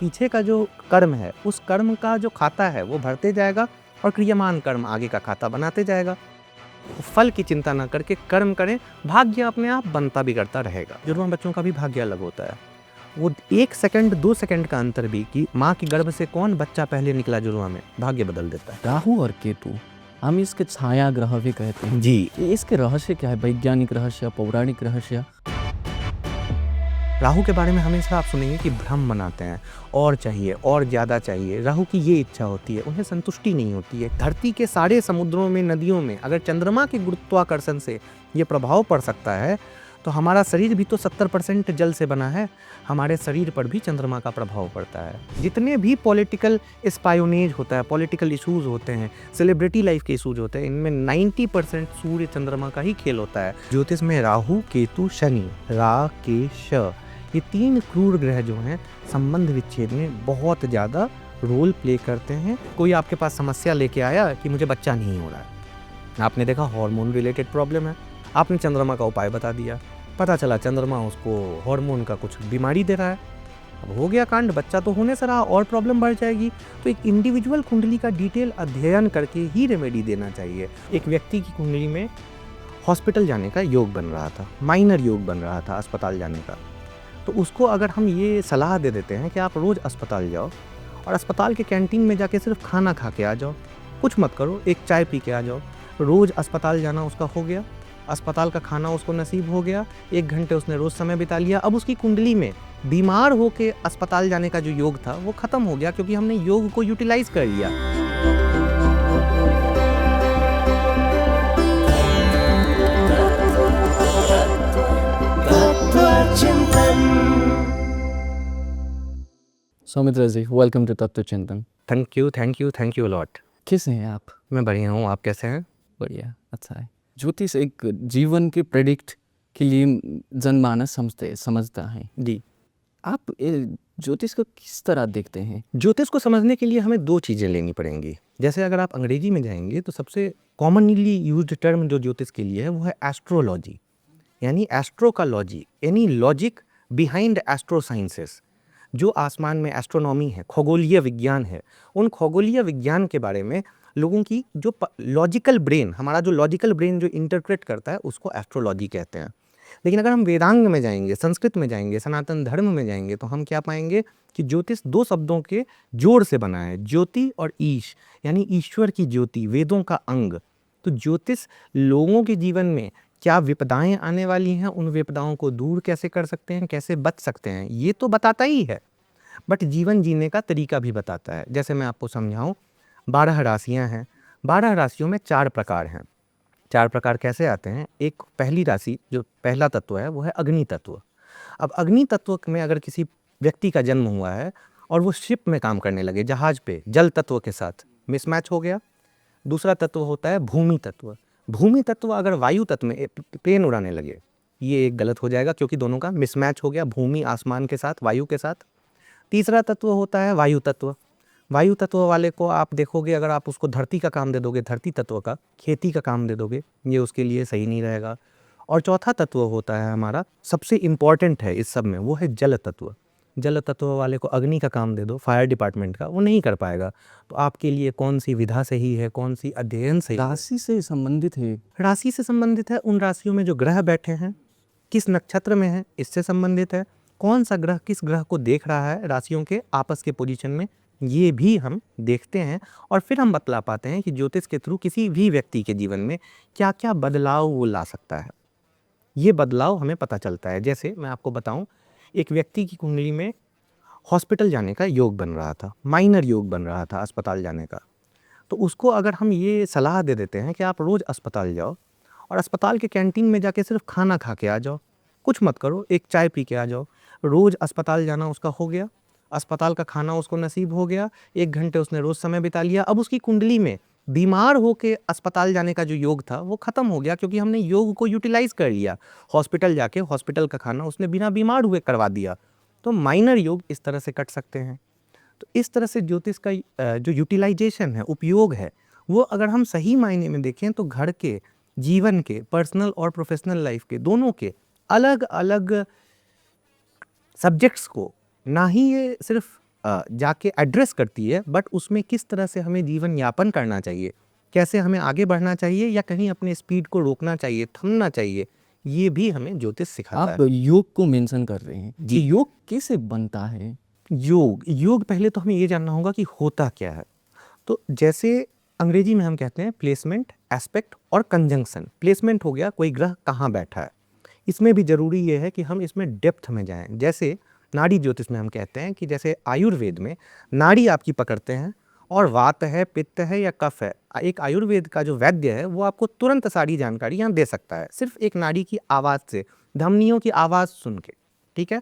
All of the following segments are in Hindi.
पीछे का जो कर्म है उस कर्म का जो खाता है वो भरते जाएगा और क्रियमान कर्म आगे का खाता बनाते जाएगा। फल की चिंता ना करके कर्म करें, भाग्य अपने आप बनता बिगड़ता रहेगा। जुड़वा बच्चों का भी भाग्य अलग होता है। वो 1 सेकंड 2 सेकंड का अंतर भी कि माँ की गर्भ से कौन बच्चा पहले निकला जुड़वा में भाग्य बदल देता है। राहु और केतु हम इसके छाया ग्रह भी कहते हैं जी। इसके रहस्य क्या है? वैज्ञानिक रहस्य, पौराणिक रहस्य? राहु के बारे में हमेशा आप सुनेंगे कि भ्रम बनाते हैं, और चाहिए और ज़्यादा चाहिए। राहु की ये इच्छा होती है, उन्हें संतुष्टि नहीं होती है। धरती के सारे समुद्रों में, नदियों में अगर चंद्रमा के गुरुत्वाकर्षण से ये प्रभाव पड़ सकता है तो हमारा शरीर भी तो 70% जल से बना है, हमारे शरीर पर भी चंद्रमा का प्रभाव पड़ता है। जितने भी पॉलिटिकल स्पायोनेज होता है, पॉलिटिकल इशूज़ होते हैं, सेलिब्रिटी लाइफ के इशूज़ होते हैं, इनमें 90% सूर्य चंद्रमा का ही खेल होता है। ज्योतिष में राहु, केतु, शनि, रा, के, श, ये 3 क्रूर ग्रह जो हैं संबंध विच्छेद में बहुत ज़्यादा रोल प्ले करते हैं। कोई आपके पास समस्या लेके आया कि मुझे बच्चा नहीं हो रहा है, आपने देखा हार्मोन रिलेटेड प्रॉब्लम है, आपने चंद्रमा का उपाय बता दिया, पता चला चंद्रमा उसको हार्मोन का कुछ बीमारी दे रहा है, अब हो गया कांड, बच्चा तो होने से रहा और प्रॉब्लम बढ़ जाएगी। तो एक इंडिविजुअल कुंडली का डिटेल अध्ययन करके ही रेमेडी देना चाहिए। एक व्यक्ति की कुंडली में हॉस्पिटल जाने का योग बन रहा था, माइनर योग बन रहा था अस्पताल जाने का, तो उसको अगर हम ये सलाह दे देते हैं कि आप रोज़ अस्पताल जाओ और अस्पताल के कैंटीन में जाके सिर्फ खाना खा के आ जाओ, कुछ मत करो, एक चाय पी के आ जाओ, रोज़ अस्पताल जाना उसका हो गया, अस्पताल का खाना उसको नसीब हो गया, 1 घंटे उसने रोज़ समय बिता लिया। अब उसकी कुंडली में बीमार होके अस्पताल जाने का जो योग था वो ख़त्म हो गया, क्योंकि हमने योग को यूटिलाइज़ कर लिया। सौमित्र जी, वेलकम टू तत्व चिंतन। Thank you lot. कैसे हैं आप? मैं बढ़िया हूँ, आप कैसे हैं? बढ़िया, अच्छा है। ज्योतिष एक जीवन के प्रेडिक्ट के लिए जनमानस समझता है जी। आप ज्योतिष को किस तरह देखते हैं? ज्योतिष को समझने के लिए हमें 2 चीज़ें लेनी पड़ेंगी। जैसे अगर आप अंग्रेजी में जाएंगे तो सबसे कॉमनली यूज्ड टर्म जो ज्योतिष के लिए है वो है एस्ट्रोलॉजी, यानी एस्ट्रो का लॉजी, यानी लॉजिक बिहाइंड एस्ट्रो साइंसेस। जो आसमान में एस्ट्रोनॉमी है, खगोलीय विज्ञान है, उन खगोलीय विज्ञान के बारे में लोगों की जो लॉजिकल ब्रेन, हमारा जो लॉजिकल ब्रेन जो इंटरप्रेट करता है उसको एस्ट्रोलॉजी कहते हैं। लेकिन अगर हम वेदांग में जाएंगे, संस्कृत में जाएंगे, सनातन धर्म में जाएंगे तो हम क्या पाएंगे कि ज्योतिष 2 शब्दों के जोड़ से बना है, ज्योति और ईश, यानी ईश्वर की ज्योति, वेदों का अंग। तो ज्योतिष लोगों के जीवन में क्या विपदाएं आने वाली हैं, उन विपदाओं को दूर कैसे कर सकते हैं, कैसे बच सकते हैं, ये तो बताता ही है, बट जीवन जीने का तरीका भी बताता है। जैसे मैं आपको समझाऊं, 12 राशियां हैं, 12 राशियों में 4 प्रकार हैं। 4 प्रकार कैसे आते हैं? एक पहली राशि जो पहला तत्व है वो है अग्नि तत्व। अब अग्नि तत्व में अगर किसी व्यक्ति का जन्म हुआ है और वो शिप में काम करने लगे, जहाज पे, जल तत्व के साथ मिसमैच हो गया। दूसरा तत्व होता है भूमि तत्व। भूमि तत्व अगर वायु तत्व में प्लेन उड़ाने लगे, ये एक गलत हो जाएगा क्योंकि दोनों का मिसमैच हो गया, भूमि आसमान के साथ, वायु के साथ। तीसरा तत्व होता है वायु तत्व। वायु तत्व वाले को आप देखोगे, अगर आप उसको धरती का काम दे दोगे, धरती तत्व का खेती का काम दे दोगे, ये उसके लिए सही नहीं रहेगा। और चौथा तत्व होता है हमारा, सबसे इम्पॉर्टेंट है इस सब में, वो है जल तत्व। जल तत्व वाले को अग्नि का काम दे दो, फायर डिपार्टमेंट का, वो नहीं कर पाएगा। तो आपके लिए कौन सी विधा सही है, कौन सी अध्ययन सही है? राशि से संबंधित है। राशि से संबंधित है, उन राशियों में जो ग्रह बैठे हैं, किस नक्षत्र में है, इससे संबंधित है। कौन सा ग्रह किस ग्रह को देख रहा है राशियों के आपस के पोजीशन में, ये भी हम देखते हैं। और फिर हम बतला पाते हैं कि ज्योतिष के थ्रू किसी भी व्यक्ति के जीवन में क्या क्या बदलाव वो ला सकता है। ये बदलाव हमें पता चलता है। जैसे मैं आपको बताऊं, एक व्यक्ति की कुंडली में हॉस्पिटल जाने का योग बन रहा था, माइनर योग बन रहा था अस्पताल जाने का, तो उसको अगर हम ये सलाह दे देते हैं कि आप रोज़ अस्पताल जाओ और अस्पताल के कैंटीन में जाके सिर्फ खाना खा के आ जाओ, कुछ मत करो, एक चाय पी के आ जाओ, रोज़ अस्पताल जाना उसका हो गया, अस्पताल का खाना उसको नसीब हो गया, 1 घंटे उसने रोज़ समय बिता लिया। अब उसकी कुंडली में बीमार होके अस्पताल जाने का जो योग था वो ख़त्म हो गया, क्योंकि हमने योग को यूटिलाइज़ कर लिया। हॉस्पिटल जाके हॉस्पिटल का खाना उसने बिना बीमार हुए करवा दिया। तो माइनर योग इस तरह से कट सकते हैं। तो इस तरह से ज्योतिष का जो यूटिलाइजेशन है, उपयोग है, वो अगर हम सही मायने में देखें तो घर के, जीवन के, पर्सनल और प्रोफेशनल लाइफ के, दोनों के अलग अलग सब्जेक्ट्स को, ना ही ये सिर्फ जाके एड्रेस करती है, बट उसमें किस तरह से हमें जीवन यापन करना चाहिए, कैसे हमें आगे बढ़ना चाहिए या कहीं अपने स्पीड को रोकना चाहिए, थमना चाहिए, ये भी हमें ज्योतिष सिखाता आप है। योग को मेंशन कर रहे हैं जी। कि योग कैसे बनता है? योग पहले तो हमें ये जानना होगा कि होता क्या है। तो जैसे अंग्रेजी में हम कहते हैं प्लेसमेंट, एस्पेक्ट और कंजंक्शन। प्लेसमेंट हो गया कोई ग्रह कहाँ बैठा है। इसमें भी ज़रूरी ये है कि हम इसमें डेप्थ में जाएं। जैसे नाड़ी ज्योतिष में हम कहते हैं कि जैसे आयुर्वेद में नाड़ी आपकी पकड़ते हैं और वात है, पित्त है या कफ है, एक आयुर्वेद का जो वैद्य है वो आपको तुरंत सारी जानकारी यहाँ दे सकता है, सिर्फ एक नाड़ी की आवाज़ से, धमनियों की आवाज़ सुन के। ठीक है।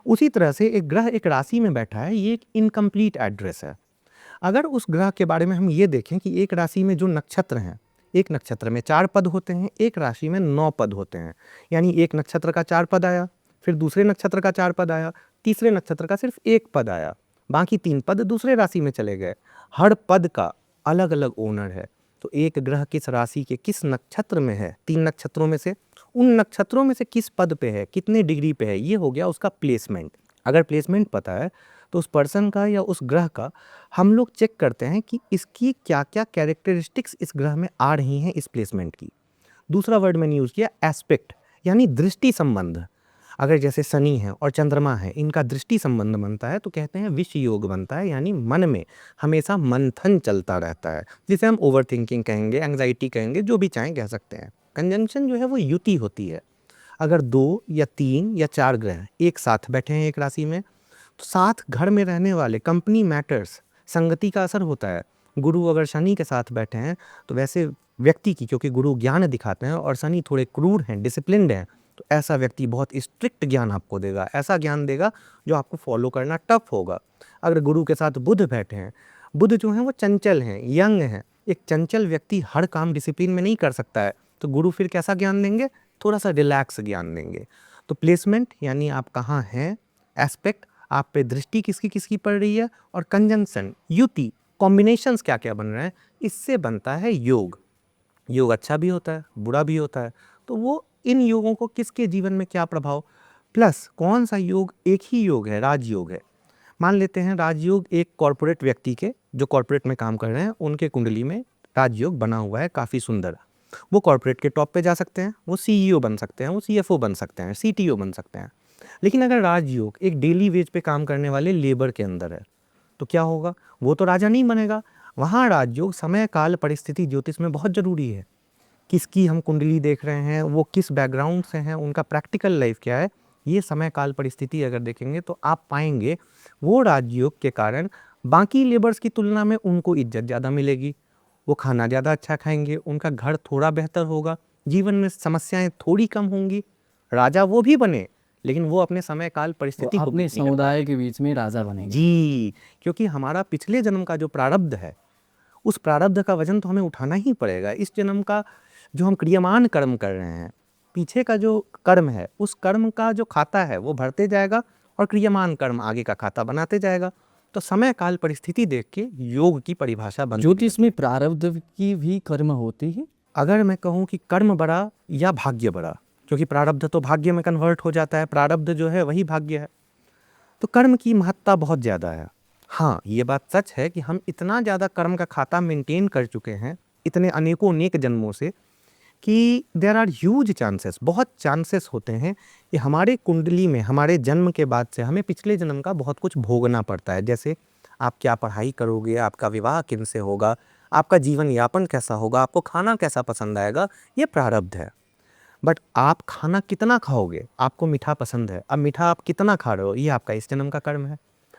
उसी तरह से एक ग्रह एक राशि में बैठा है, ये एक इनकम्प्लीट एड्रेस है। अगर उस ग्रह के बारे में हम ये देखें कि एक राशि में जो नक्षत्र हैं, एक नक्षत्र में 4 पद होते हैं, एक राशि में 9 पद होते हैं। यानी एक नक्षत्र का 4 पद आया, फिर दूसरे नक्षत्र का 4 पद आया, तीसरे नक्षत्र का सिर्फ 1 पद आया, बाकी 3 पद दूसरे राशि में चले गए। हर पद का अलग-अलग ओनर है। तो एक ग्रह किस राशि के किस नक्षत्र में है, 3 नक्षत्रों में से, उन नक्षत्रों में से किस पद पे है, कितने डिग्री पे है, ये हो गया उसका प्लेसमेंट। अगर प्लेसमेंट पता है तो उस पर्सन का या उस ग्रह का हम लोग चेक करते हैं कि इसकी क्या-क्या कैरेक्टरिस्टिक्स इस ग्रह में आ रही हैं इस प्लेसमेंट की। दूसरा वर्ड मैंने यूज़ किया एस्पेक्ट, यानी दृष्टि संबंध। अगर जैसे शनि है और चंद्रमा है, इनका दृष्टि संबंध बनता है तो कहते हैं विष योग बनता है, यानी मन में हमेशा मंथन चलता रहता है, जिसे हम ओवर थिंकिंग कहेंगे, एंग्जाइटी कहेंगे, जो भी चाहें कह सकते हैं। कंजंक्शन जो है वो युति होती है। अगर 2 या 3 या 4 ग्रह एक साथ बैठे हैं एक राशि में, तो साथ घर में रहने वाले कंपनी मैटर्स, संगति का असर होता है। गुरु अगर शनि के साथ बैठे हैं तो वैसे व्यक्ति की, क्योंकि गुरु ज्ञान दिखाते हैं और शनि थोड़े क्रूर हैं, डिसिप्लिन्ड हैं, तो ऐसा व्यक्ति बहुत स्ट्रिक्ट ज्ञान आपको देगा, ऐसा ज्ञान देगा जो आपको फॉलो करना टफ होगा। अगर गुरु के साथ बुध बैठे हैं, बुध जो हैं वो चंचल हैं, यंग हैं। एक चंचल व्यक्ति हर काम डिसिप्लिन में नहीं कर सकता है, तो गुरु फिर कैसा ज्ञान देंगे, थोड़ा सा रिलैक्स ज्ञान देंगे। तो प्लेसमेंट यानी आप कहाँ हैं, एस्पेक्ट आप पे दृष्टि किसकी किसकी पड़ रही है, और कंजंक्शन युति कॉम्बिनेशंस क्या क्या बन रहे हैं, इससे बनता है योग। योग अच्छा भी होता है, बुरा भी होता है। तो वो इन योगों को किसके जीवन में क्या प्रभाव, प्लस कौन सा योग, एक ही योग है, राजयोग है। मान लेते हैं राजयोग एक कॉरपोरेट व्यक्ति के, जो कॉरपोरेट में काम कर रहे हैं, उनके कुंडली में राजयोग बना हुआ है, काफ़ी सुंदर। वो कॉरपोरेट के टॉप पे जा सकते हैं, वो सीईओ बन सकते हैं, वो सीएफओ बन सकते हैं, सीटीओ बन सकते हैं। लेकिन अगर राजयोग एक डेली वेज पे काम करने वाले लेबर के अंदर है, तो क्या होगा, वो तो राजा नहीं बनेगा। वहाँ राजयोग समय काल परिस्थिति ज्योतिष में बहुत ज़रूरी है। किसकी हम कुंडली देख रहे हैं, वो किस बैकग्राउंड से हैं, उनका प्रैक्टिकल लाइफ क्या है, ये समय काल परिस्थिति अगर देखेंगे तो आप पाएंगे वो राजयोग के कारण बाकी लेबर्स की तुलना में उनको इज्जत ज़्यादा मिलेगी, वो खाना ज़्यादा अच्छा खाएंगे, उनका घर थोड़ा बेहतर होगा, जीवन में समस्याएं थोड़ी कम होंगी। राजा वो भी बने, लेकिन वो अपने समय काल वो परिस्थिति को अपने नहीं कर समुदाय के बीच में राजा बनेंगे। जी, क्योंकि हमारा पिछले जन्म का जो प्रारब्ध है, उस प्रारब्ध का वजन तो हमें उठाना ही पड़ेगा। इस जन्म का जो हम क्रियामान कर्म कर रहे हैं, पीछे का जो कर्म है, उस कर्म का जो खाता है वो भरते जाएगा और क्रियामान कर्म आगे का खाता बनाते जाएगा। तो समय काल परिस्थिति देख के योग की परिभाषा बनती है। ज्योतिष में प्रारब्ध की भी कर्म होती है। अगर मैं कहूँ कि कर्म बड़ा या भाग्य बड़ा, क्योंकि प्रारब्ध तो भाग्य में कन्वर्ट हो जाता है, प्रारब्ध जो है वही भाग्य है, तो कर्म की महत्ता बहुत ज़्यादा है। हाँ, ये बात सच है कि हम इतना ज़्यादा कर्म का खाता मेंटेन कर चुके हैं, इतने अनेकों अनेक जन्मों से, कि देयर आर ह्यूज चांसेस, बहुत चांसेस होते हैं कि हमारे कुंडली में हमारे जन्म के बाद से हमें पिछले जन्म का बहुत कुछ भोगना पड़ता है। जैसे आप क्या पढ़ाई करोगे, आपका विवाह किनसे होगा, आपका जीवन यापन कैसा होगा, आपको खाना कैसा पसंद आएगा, ये प्रारब्ध है। बट आप खाना कितना खाओगे, आपको मीठा पसंद है, अब मीठा आप कितना खा रहे हो, ये आपका इस जन्म का कर्म है।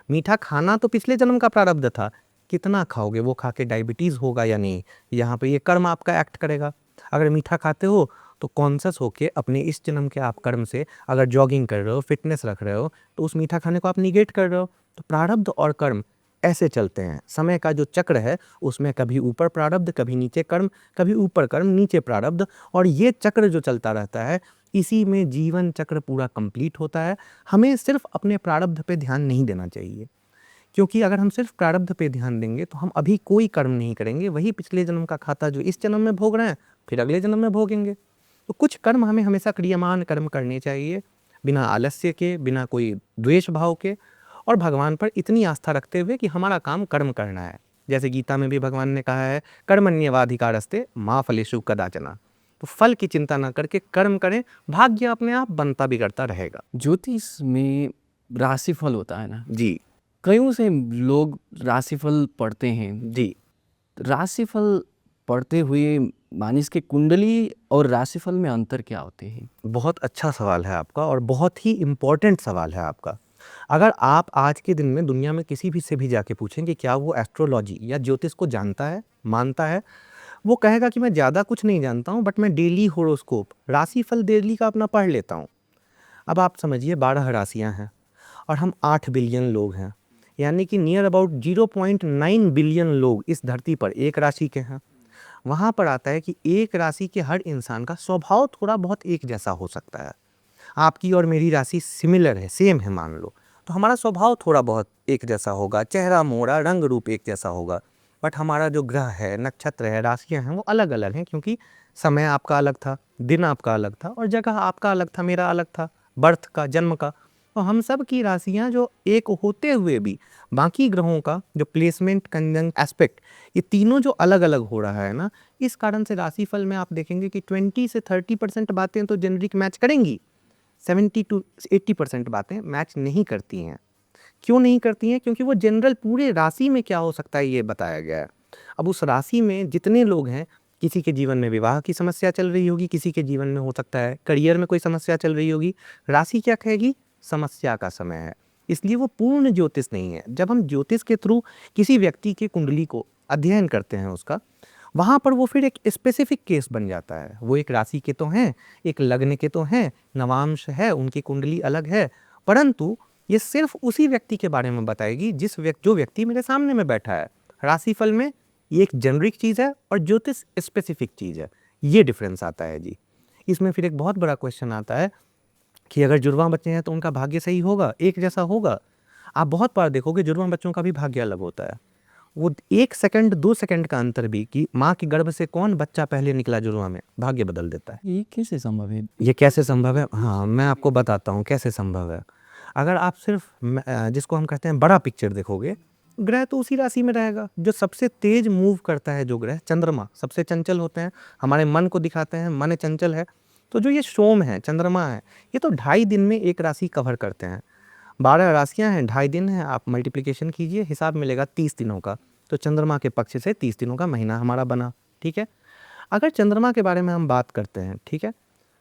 मीठा खाना तो पिछले जन्म का प्रारब्ध था, कितना खाओगे, वो खा के डायबिटीज़ होगा या नहीं, यहाँ पे ये कर्म आपका एक्ट करेगा। अगर मीठा खाते हो तो कॉन्शियस होके अपने इस जन्म के आप कर्म से, अगर जॉगिंग कर रहे हो, फिटनेस रख रहे हो, तो उस मीठा खाने को आप निगेट कर रहे हो। तो प्रारब्ध और कर्म ऐसे चलते हैं। समय का जो चक्र है उसमें कभी ऊपर प्रारब्ध, कभी नीचे कर्म, कभी ऊपर कर्म नीचे प्रारब्ध, और ये चक्र जो चलता रहता है, इसी में जीवन चक्र पूरा कंप्लीट होता है। हमें सिर्फ अपने प्रारब्ध पे ध्यान नहीं देना चाहिए, क्योंकि अगर हम सिर्फ प्रारब्ध पे ध्यान देंगे तो हम अभी कोई कर्म नहीं करेंगे, वही पिछले जन्म का खाता जो इस जन्म में भोग रहे हैं फिर अगले जन्म में भोगेंगे। तो कुछ कर्म हमें हमेशा क्रियमान कर्म करने चाहिए, बिना आलस्य के, बिना कोई द्वेष भाव के, और भगवान पर इतनी आस्था रखते हुए कि हमारा काम कर्म करना है। जैसे गीता में भी भगवान ने कहा है कर्मण्येवाधिकारस्ते मा फलेषु कदाचन। तो फल की चिंता ना करके कर्म करें, भाग्य अपने आप बनता बिगड़ता रहेगा। ज्योतिष में राशिफल होता है ना, जी कईयों से लोग राशिफल पढ़ते हैं। जी राशिफल पढ़ते हुए मानिस के कुंडली और राशिफल में अंतर क्या होते हैं? बहुत अच्छा सवाल है आपका और बहुत ही इम्पोर्टेंट सवाल है आपका। अगर आप आज के दिन में दुनिया में किसी भी से भी जाके पूछें कि क्या वो एस्ट्रोलॉजी या ज्योतिष को जानता है, मानता है, वो कहेगा कि मैं ज़्यादा कुछ नहीं जानता हूँ, बट मैं डेली होरोस्कोप राशिफल डेली का अपना पढ़ लेता हूँ। अब आप समझिए 12 राशियाँ हैं और हम 8 बिलियन लोग हैं, यानी कि नियर अबाउट 0.9 बिलियन लोग इस धरती पर एक राशि के हैं। वहाँ पर आता है कि एक राशि के हर इंसान का स्वभाव थोड़ा बहुत एक जैसा हो सकता है। आपकी और मेरी राशि सिमिलर है, सेम है मान लो, तो हमारा स्वभाव थोड़ा बहुत एक जैसा होगा, चेहरा मोहरा रंग रूप एक जैसा होगा। बट हमारा जो ग्रह है, नक्षत्र है, राशियाँ हैं, वो अलग अलग हैं, क्योंकि समय आपका अलग था, दिन आपका अलग था और जगह आपका अलग था, मेरा अलग था, बर्थ का, जन्म का। तो हम सब की राशियाँ जो एक होते हुए भी बाकी ग्रहों का जो प्लेसमेंट, कंजंक्ट, एस्पेक्ट, ये तीनों जो अलग अलग हो रहा है ना, इस कारण से राशिफल में आप देखेंगे कि 20 से 30% बातें तो जेनरिक मैच करेंगी, 70 to 80% बातें मैच नहीं करती हैं। क्यों नहीं करती हैं? क्योंकि वो जनरल पूरे राशि में क्या हो सकता है ये बताया गया है। अब उस राशि में जितने लोग हैं, किसी के जीवन में विवाह की समस्या चल रही होगी, किसी के जीवन में हो सकता है करियर में कोई समस्या चल रही होगी, राशि क्या कहेगी? समस्या का समय है। इसलिए वो पूर्ण ज्योतिष नहीं है। जब हम ज्योतिष के थ्रू किसी व्यक्ति के कुंडली को अध्ययन करते हैं उसका, वहाँ पर वो फिर एक स्पेसिफिक केस बन जाता है। वो एक राशि के तो हैं, एक लग्न के तो हैं, नवांश है, उनकी कुंडली अलग है, परंतु ये सिर्फ उसी व्यक्ति के बारे में बताएगी जो व्यक्ति मेरे सामने में बैठा है। राशिफल में ये एक जेनरिक चीज़ है और ज्योतिष स्पेसिफिक चीज़ है। ये डिफरेंस आता है जी। इसमें फिर एक बहुत बड़ा क्वेश्चन आता है कि अगर जुड़वां बच्चे हैं तो उनका भाग्य सही होगा, एक जैसा होगा? आप बहुत बार देखोगे जुड़वां बच्चों का भी भाग्य अलग होता है। वो 1 सेकंड 2 सेकंड का अंतर भी कि माँ के गर्भ से कौन बच्चा पहले निकला जुड़वां में, भाग्य बदल देता है। ये कैसे संभव है? ये कैसे संभव है? हाँ, मैं आपको बताता हूँ कैसे संभव है। अगर आप सिर्फ जिसको हम कहते हैं बड़ा पिक्चर देखोगे, ग्रह तो उसी राशि में रहेगा। जो सबसे तेज मूव करता है जो ग्रह, चंद्रमा, सबसे चंचल होते हैं, हमारे मन को दिखाते हैं, मन चंचल है। तो जो ये सोम है, चंद्रमा है, ये तो 2.5 दिन में एक राशि कवर करते हैं। 12 राशियाँ हैं, 2.5 दिन है, आप मल्टीप्लिकेशन कीजिए, हिसाब मिलेगा 30 दिनों का। तो चंद्रमा के पक्ष से 30 दिनों का महीना हमारा बना, ठीक है। अगर चंद्रमा के बारे में हम बात करते हैं, ठीक है,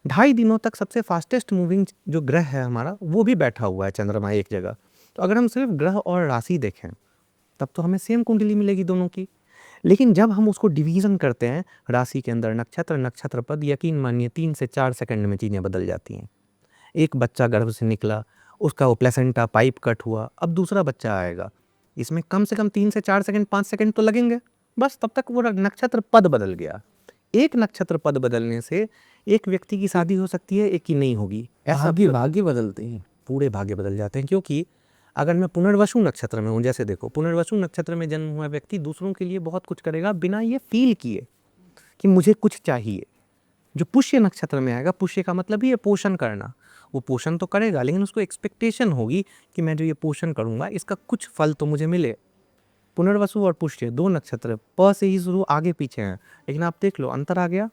2.5 दिनों तक सबसे फास्टेस्ट मूविंग जो ग्रह है हमारा, वो भी बैठा हुआ है चंद्रमा एक जगह। तो अगर हम सिर्फ ग्रह और राशि देखें, तब तो हमें सेम कुंडली मिलेगी दोनों की। लेकिन जब हम उसको डिवीज़न करते हैं, राशि के अंदर नक्षत्र, नक्षत्र पद, यकीन मानिए 3 से 4 सेकंड में चीज़ें बदल जाती हैं। एक बच्चा गर्भ से निकला, उसका वो प्लेसेंटा पाइप कट हुआ, अब दूसरा बच्चा आएगा, इसमें कम से कम 3 से 4 सेकंड, 5 सेकंड तो लगेंगे। बस तब तक वो नक्षत्र पद बदल गया। एक नक्षत्र पद बदलने से एक व्यक्ति की शादी हो सकती है, एक की नहीं होगी। ऐसा भाग्य बदलते हैं। पूरे भाग्य बदल जाते हैं। क्योंकि अगर मैं पुनर्वसु नक्षत्र में हूँ, जैसे देखो पुनर्वसु नक्षत्र में जन्म हुआ व्यक्ति दूसरों के लिए बहुत कुछ करेगा बिना ये फील किए कि मुझे कुछ चाहिए। जो पुष्य नक्षत्र में आएगा, पुष्य का मतलब ही है पोषण करना, वो पोषण तो करेगा लेकिन उसको एक्सपेक्टेशन होगी कि मैं जो ये पोषण करूँगा इसका कुछ फल तो मुझे मिले। पुनर्वसु और पुष्य 2 नक्षत्र प से ही शुरू, आगे पीछे हैं, लेकिन आप देख लो अंतर आ गया।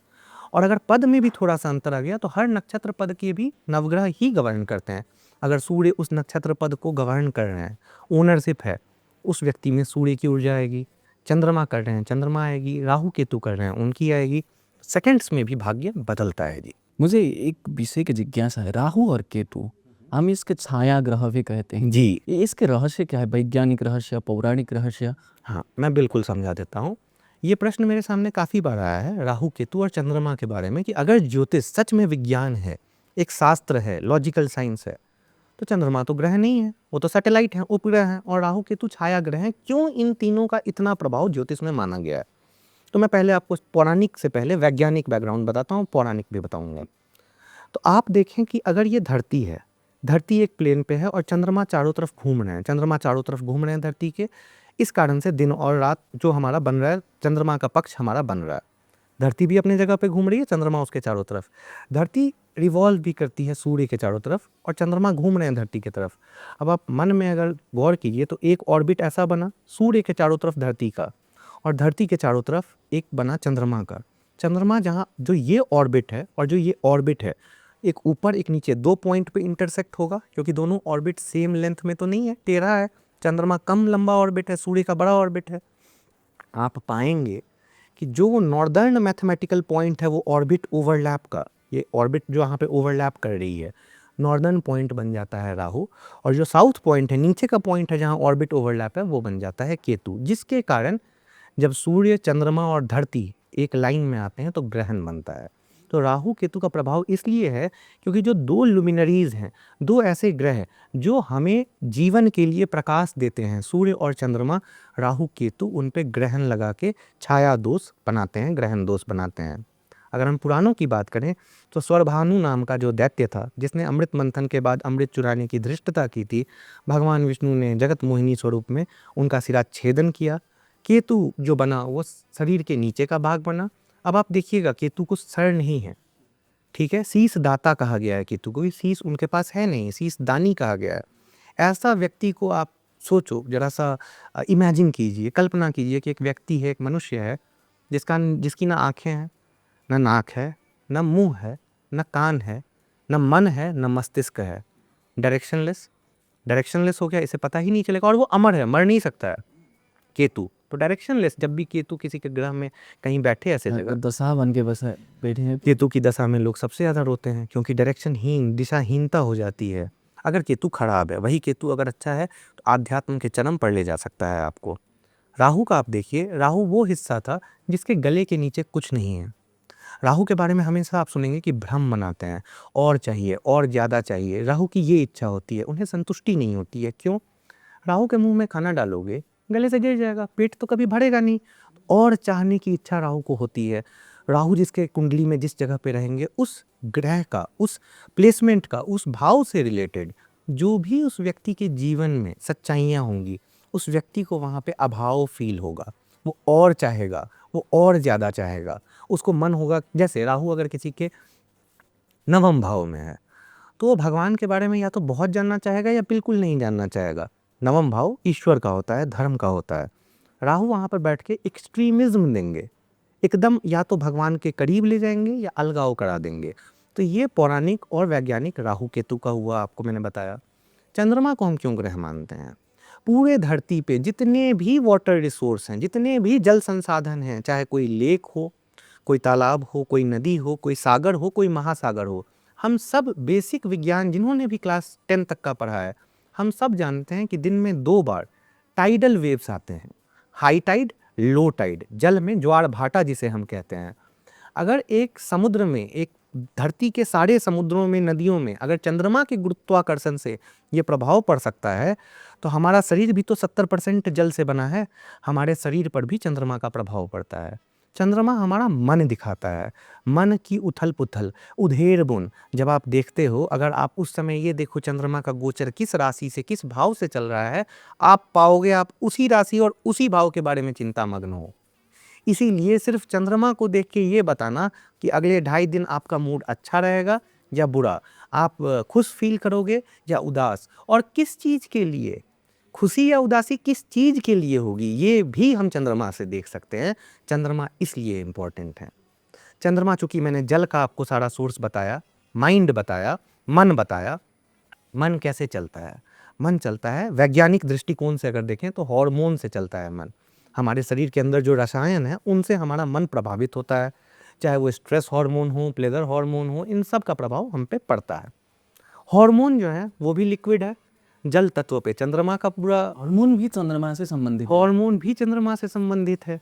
और अगर पद में भी थोड़ा सा अंतर आ गया तो हर नक्षत्र पद के भी नवग्रह ही गवर्न करते हैं। अगर सूर्य उस नक्षत्र पद को गवर्न कर रहे हैं, ओनरशिप है, उस व्यक्ति में सूर्य की ऊर्जा आएगी। चंद्रमा कर रहे हैं, चंद्रमा आएगी। राहु केतु कर रहे हैं, उनकी आएगी। सेकंड्स में भी भाग्य बदलता है जी। मुझे एक विषय की जिज्ञासा है, राहु और केतु, हम इसके छाया ग्रह भी कहते हैं। जी ये इसके रहस्य क्या है? वैज्ञानिक रहस्य, पौराणिक रहस्य? हाँ, मैं बिल्कुल समझा देता हूँ। ये प्रश्न मेरे सामने काफ़ी बार आया है राहु केतु और चंद्रमा के बारे में कि अगर ज्योतिष सच में विज्ञान है, एक शास्त्र है, लॉजिकल साइंस है, तो चंद्रमा तो ग्रह नहीं है, वो तो सैटेलाइट है, उपग्रह है, और राहु केतु छाया ग्रह हैं। क्यों इन तीनों का इतना प्रभाव ज्योतिष में माना गया है? तो मैं पहले आपको पौराणिक से पहले वैज्ञानिक बैकग्राउंड बताता हूँ, पौराणिक भी बताऊँगा। तो आप देखें कि अगर ये धरती है, धरती एक प्लेन पे है और चंद्रमा चारों तरफ घूम रहे हैं, चंद्रमा चारों तरफ घूम रहे हैं धरती के, इस कारण से दिन और रात जो हमारा बन रहा है, चंद्रमा का पक्ष हमारा बन रहा है। धरती भी अपने जगह पे घूम रही है, चंद्रमा उसके चारों तरफ। धरती रिवॉल्व भी करती है सूर्य के चारों तरफ और चंद्रमा घूम रहे हैं धरती की तरफ। अब आप मन में अगर गौर कीजिए तो एक ऑर्बिट ऐसा बना सूर्य के चारों तरफ धरती का, और धरती के चारों तरफ एक बना चंद्रमा का। चंद्रमा जहाँ जो ये ऑर्बिट है और जो ये ऑर्बिट है, एक ऊपर एक नीचे, 2 पॉइंट पे इंटरसेक्ट होगा, क्योंकि दोनों ऑर्बिट सेम लेंथ में तो नहीं है, टेढ़ा है। चंद्रमा कम लंबा ऑर्बिट है, सूर्य का बड़ा ऑर्बिट है। आप पाएंगे कि जो नॉर्दर्न मैथमेटिकल पॉइंट है वो ऑर्बिट ओवरलैप का, ये ऑर्बिट जो यहाँ पे ओवरलैप कर रही है, नॉर्दर्न पॉइंट बन जाता है राहु, और जो साउथ पॉइंट है, नीचे का पॉइंट है जहाँ ऑर्बिट ओवरलैप है, वो बन जाता है केतु। जिसके कारण जब सूर्य, चंद्रमा और धरती एक लाइन में आते हैं तो ग्रहण बनता है। तो राहु केतु का प्रभाव इसलिए है क्योंकि जो दो लुमिनरीज हैं, दो ऐसे ग्रह जो हमें जीवन के लिए प्रकाश देते हैं, सूर्य और चंद्रमा, राहु केतु उन पे ग्रहण लगा के छाया दोष बनाते हैं, ग्रहण दोष बनाते हैं। अगर हम पुराणों की बात करें तो स्वरभानु नाम का जो दैत्य था, जिसने अमृत मंथन के बाद अमृत चुराने की धृष्टता की थी, भगवान विष्णु ने जगत मोहिनी स्वरूप में उनका सिरा छेदन किया। केतु जो बना वो शरीर के नीचे का भाग बना। अब आप देखिएगा केतु को सर नहीं है, ठीक है, शीश दाता कहा गया है केतु को, शीश उनके पास है नहीं, शीश दानी कहा गया है। ऐसा व्यक्ति को आप सोचो, जरा सा इमेजिन कीजिए, कल्पना कीजिए कि एक व्यक्ति है, एक मनुष्य है जिसकी ना आँखें हैं, ना नाक है, ना मुंह है, ना कान है, ना मन है, ना मस्तिष्क है, डायरेक्शनलेस हो गया, इसे पता ही नहीं चलेगा, और वो अमर है, मर नहीं सकता है केतु। तो डायरेक्शनलेस, जब भी केतु किसी के ग्रह में कहीं बैठे ऐसे जगह, दशा बन के बस बैठे हैं। केतु की दशा में लोग सबसे ज़्यादा रोते हैं, क्योंकि डायरेक्शनहीन, दिशाहीनता हो जाती है। अगर केतु खराब है, वही केतु अगर अच्छा है तो आध्यात्म के चरम पर ले जा सकता है आपको। राहु का आप देखिए, राहु वो हिस्सा था जिसके गले के नीचे कुछ नहीं है। राहु के बारे में हमेशा आप सुनेंगे कि भ्रम बनाते हैं, और चाहिए, और ज़्यादा चाहिए, राहु की ये इच्छा होती है, उन्हें संतुष्टि नहीं होती है। क्यों? राहु के मुंह में खाना डालोगे, गले से गिर जाएगा, पेट तो कभी भरेगा नहीं, और चाहने की इच्छा राहु को होती है। राहु जिसके कुंडली में जिस जगह पे रहेंगे, उस ग्रह का, उस प्लेसमेंट का, उस भाव से रिलेटेड जो भी उस व्यक्ति के जीवन में सच्चाइयाँ होंगी, उस व्यक्ति को वहाँ पे अभाव फील होगा, वो और चाहेगा, वो और ज़्यादा चाहेगा, उसको मन होगा। जैसे राहु अगर किसी के नवम भाव में है तो वो भगवान के बारे में या तो बहुत जानना चाहेगा या बिल्कुल नहीं जानना चाहेगा। नवम भाव ईश्वर का होता है, धर्म का होता है। राहु वहाँ पर बैठ के एक्सट्रीमिज्म देंगे, एकदम या तो भगवान के करीब ले जाएंगे या अलगाव करा देंगे। तो ये पौराणिक और वैज्ञानिक राहु केतु का हुआ, आपको मैंने बताया। चंद्रमा को हम क्यों ग्रह मानते हैं? पूरे धरती पे जितने भी वाटर रिसोर्स हैं, जितने भी जल संसाधन हैं, चाहे कोई लेक हो, कोई तालाब हो, कोई नदी हो, कोई सागर हो, कोई महासागर हो, हम सब बेसिक विज्ञान जिन्होंने भी क्लास 10 तक का पढ़ा है, हम सब जानते हैं कि दिन में 2 बार टाइडल वेव्स आते हैं, हाई टाइड, लो टाइड, जल में ज्वार भाटा जिसे हम कहते हैं। अगर एक समुद्र में, एक धरती के सारे समुद्रों में, नदियों में अगर चंद्रमा के गुरुत्वाकर्षण से ये प्रभाव पड़ सकता है, तो हमारा शरीर भी तो 70% जल से बना है, हमारे शरीर पर भी चंद्रमा का प्रभाव पड़ता है। चंद्रमा हमारा मन दिखाता है, मन की उथल पुथल, उधेड़ बुन। जब आप देखते हो, अगर आप उस समय ये देखो चंद्रमा का गोचर किस राशि से, किस भाव से चल रहा है, आप पाओगे आप उसी राशि और उसी भाव के बारे में चिंता मग्न हो। इसीलिए सिर्फ चंद्रमा को देख के ये बताना कि अगले 2.5 दिन आपका मूड अच्छा रहेगा या बुरा, आप खुश फील करोगे या उदास, और किस चीज़ के लिए खुशी या उदासी किस चीज़ के लिए होगी, ये भी हम चंद्रमा से देख सकते हैं। चंद्रमा इसलिए इम्पोर्टेंट है। चंद्रमा, चूँकि मैंने जल का आपको सारा सोर्स बताया, माइंड बताया, मन बताया। मन कैसे चलता है? मन चलता है वैज्ञानिक दृष्टिकोण से अगर देखें तो हार्मोन से चलता है मन। हमारे शरीर के अंदर जो रसायन है उनसे हमारा मन प्रभावित होता है, चाहे वो स्ट्रेस हार्मोन हो, प्लेजर हार्मोन हो, इन सब का प्रभाव हम पे पड़ता है। हार्मोन जो है वो भी लिक्विड है, जल तत्व पे चंद्रमा का पूरा हार्मोन भी चंद्रमा से संबंधित है। हार्मोन भी चंद्रमा से संबंधित है।